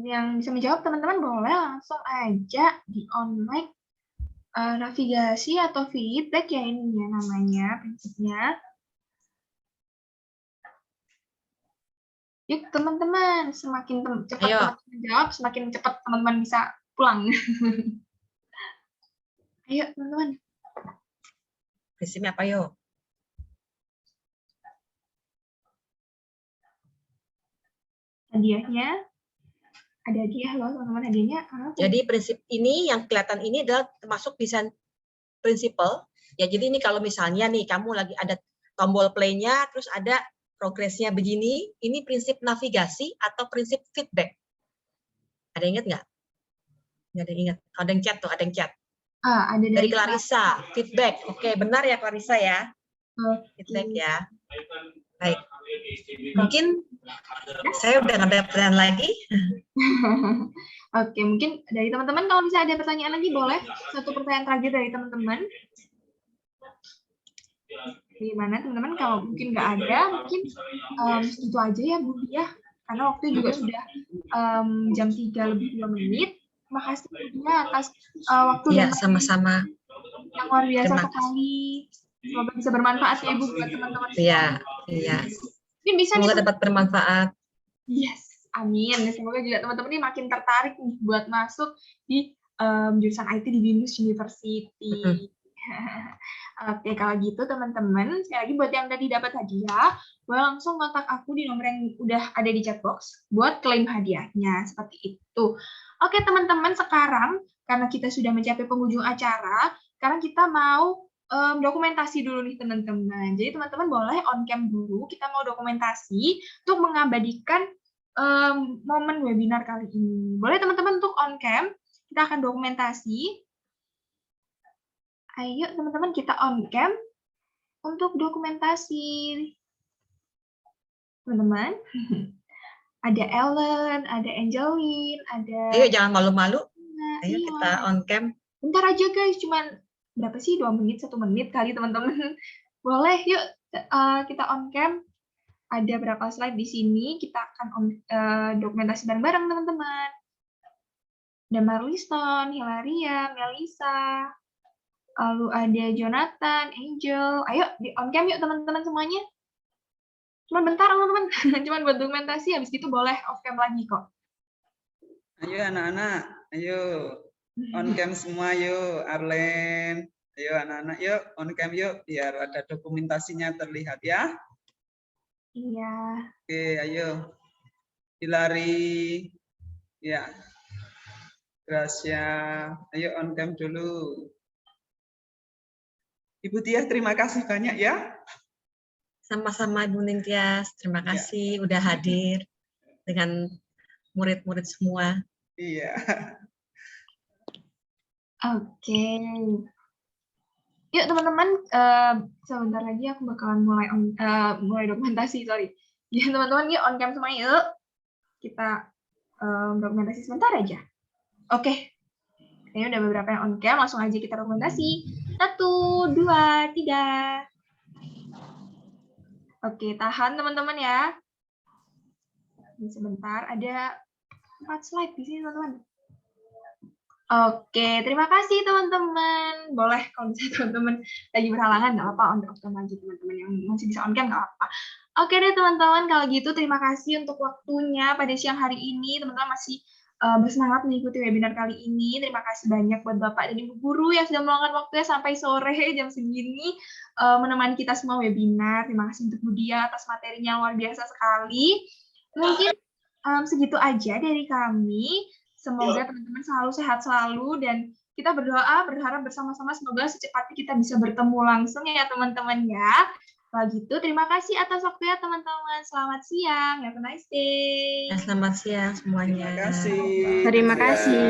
Yang bisa menjawab, teman-teman boleh langsung aja di online navigasi atau feedback ya ini ya namanya, prinsipnya. Yuk teman-teman, semakin cepat teman-teman jawab, semakin cepat teman-teman bisa pulang. Ayo teman-teman. Prinsipnya apa yuk? Hadiahnya, ada hadiah loh teman-teman, hadiahnya apa? Jadi prinsip ini yang kelihatan ini adalah termasuk desain prinsipal. Ya jadi ini kalau misalnya nih kamu lagi ada tombol play-nya, terus ada progresnya begini, ini prinsip navigasi atau prinsip feedback. Ada yang ingat nggak? Nggak ada yang ingat. Ada yang chat tuh, ada yang chat. Ada dari Clarissa, feedback. Oke, benar ya Clarissa ya? Feedback ya. Baik. Mungkin saya udah nggak ada pertanyaan lagi. Oke, mungkin dari teman-teman kalau bisa ada pertanyaan lagi boleh. Satu pertanyaan terakhir dari teman-teman. Gimana teman-teman? Kalau mungkin nggak ada, mungkin itu aja ya Bu ya. Karena waktu juga sudah jam 3:02. Makasih ya atas waktu ya, sama-sama. Yang luar biasa sekali. Semoga bisa bermanfaat ya Bu buat teman-teman. Iya, iya. Ini bisa semoga nih, dapat bermanfaat. Yes, amin. Semoga juga teman-teman ini makin tertarik nih buat masuk di jurusan IT di BINUS University. Oke, kalau gitu teman-teman, sekali lagi buat yang tadi dapat hadiah, boleh langsung kontak aku di nomor yang udah ada di chat box buat klaim hadiahnya, seperti itu. Oke teman-teman, sekarang karena kita sudah mencapai penghujung acara, sekarang kita mau dokumentasi dulu nih teman-teman. Jadi teman-teman boleh on cam dulu, kita mau dokumentasi untuk mengabadikan momen webinar kali ini. Boleh teman-teman untuk on cam, kita akan dokumentasi. Ayo teman-teman kita on cam untuk dokumentasi. Teman-teman, ada Ellen, ada Angeline, ada... Ayo jangan malu-malu. Ayo Iya. kita on cam. Bentar aja guys, cuman berapa sih? 2 menit, 1 menit kali teman-teman. Boleh, yuk kita on cam. Ada berapa slide di sini, kita akan dokumentasi bareng-bareng teman-teman. Ada Marliston, Hilaria, Melisa, lalu ada Jonathan, Angel. Ayo di on cam yuk teman-teman semuanya. Cuman bentar teman-teman, cuman buat dokumentasi, habis itu boleh off cam lagi kok. Ayo anak-anak, ayo on cam semua yuk, Arlen. Ayo anak-anak yuk on cam yuk, biar ada dokumentasinya terlihat ya. Iya. Oke, ayo. Hilary, ya. Gracia, ayo on cam dulu. Ibu Tia, terima kasih banyak ya. Sama-sama Ibu Ningtyas, terima kasih udah hadir dengan murid-murid semua. Iya. Oke. Yuk teman-teman, sebentar lagi aku bakalan mulai dokumentasi, sorry. Jadi teman-teman yuk on cam semua yuk. Kita dokumentasi sebentar aja. Oke. Kayaknya udah beberapa yang on cam, langsung aja kita dokumentasi. 1, 2, 3. Oke, tahan teman-teman ya. Ini sebentar, ada 4 slide di sini teman-teman. Oke, terima kasih teman-teman. Boleh kalau misalnya teman-teman lagi berhalangan, nggak apa-apa, on cam lagi teman-teman yang masih bisa on cam nggak apa-apa. Oke deh teman-teman, kalau gitu terima kasih untuk waktunya pada siang hari ini. Teman-teman masih bersemangat mengikuti webinar kali ini. Terima kasih banyak buat Bapak dan Ibu guru yang sudah meluangkan waktunya sampai sore jam segini menemani kita semua webinar. Terima kasih untuk Bu Dia atas materinya luar biasa sekali. Mungkin segitu aja dari kami. Semoga teman-teman selalu sehat selalu dan kita berharap bersama-sama semoga secepatnya kita bisa bertemu langsung ya teman-teman ya. Kalau gitu terima kasih atas waktunya teman-teman. Selamat siang. Have a nice day. Ya, selamat siang semuanya. Terima kasih. Terima kasih.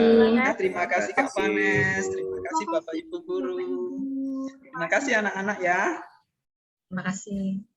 Terima kasih Kak Vanes. Terima kasih Bapak Ibu guru. Terima kasih anak-anak ya. Terima kasih.